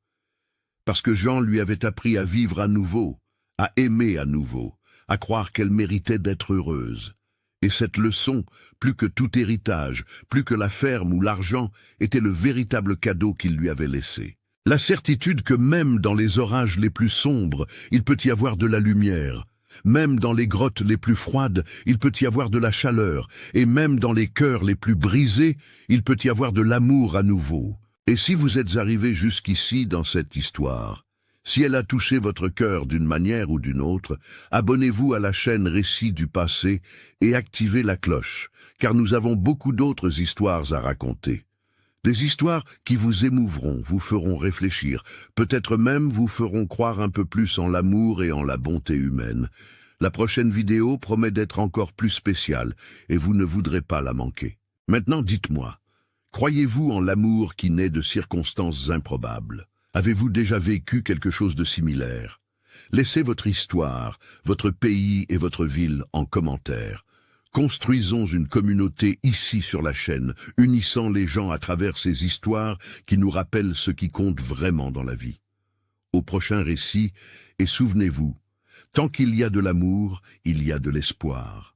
Parce que Jean lui avait appris à vivre à nouveau, à aimer à nouveau, à croire qu'elle méritait d'être heureuse. Et cette leçon, plus que tout héritage, plus que la ferme ou l'argent, était le véritable cadeau qu'il lui avait laissé. La certitude que même dans les orages les plus sombres, il peut y avoir de la lumière. Même dans les grottes les plus froides, il peut y avoir de la chaleur, et même dans les cœurs les plus brisés, il peut y avoir de l'amour à nouveau. Et si vous êtes arrivé jusqu'ici dans cette histoire, si elle a touché votre cœur d'une manière ou d'une autre, abonnez-vous à la chaîne Récits du passé et activez la cloche, car nous avons beaucoup d'autres histoires à raconter. Des histoires qui vous émouvront, vous feront réfléchir, peut-être même vous feront croire un peu plus en l'amour et en la bonté humaine. La prochaine vidéo promet d'être encore plus spéciale, et vous ne voudrez pas la manquer. Maintenant dites-moi, croyez-vous en l'amour qui naît de circonstances improbables? Avez-vous déjà vécu quelque chose de similaire? Laissez votre histoire, votre pays et votre ville en commentaire. Construisons une communauté ici sur la chaîne, unissant les gens à travers ces histoires qui nous rappellent ce qui compte vraiment dans la vie. Au prochain récit, et souvenez-vous, tant qu'il y a de l'amour, il y a de l'espoir.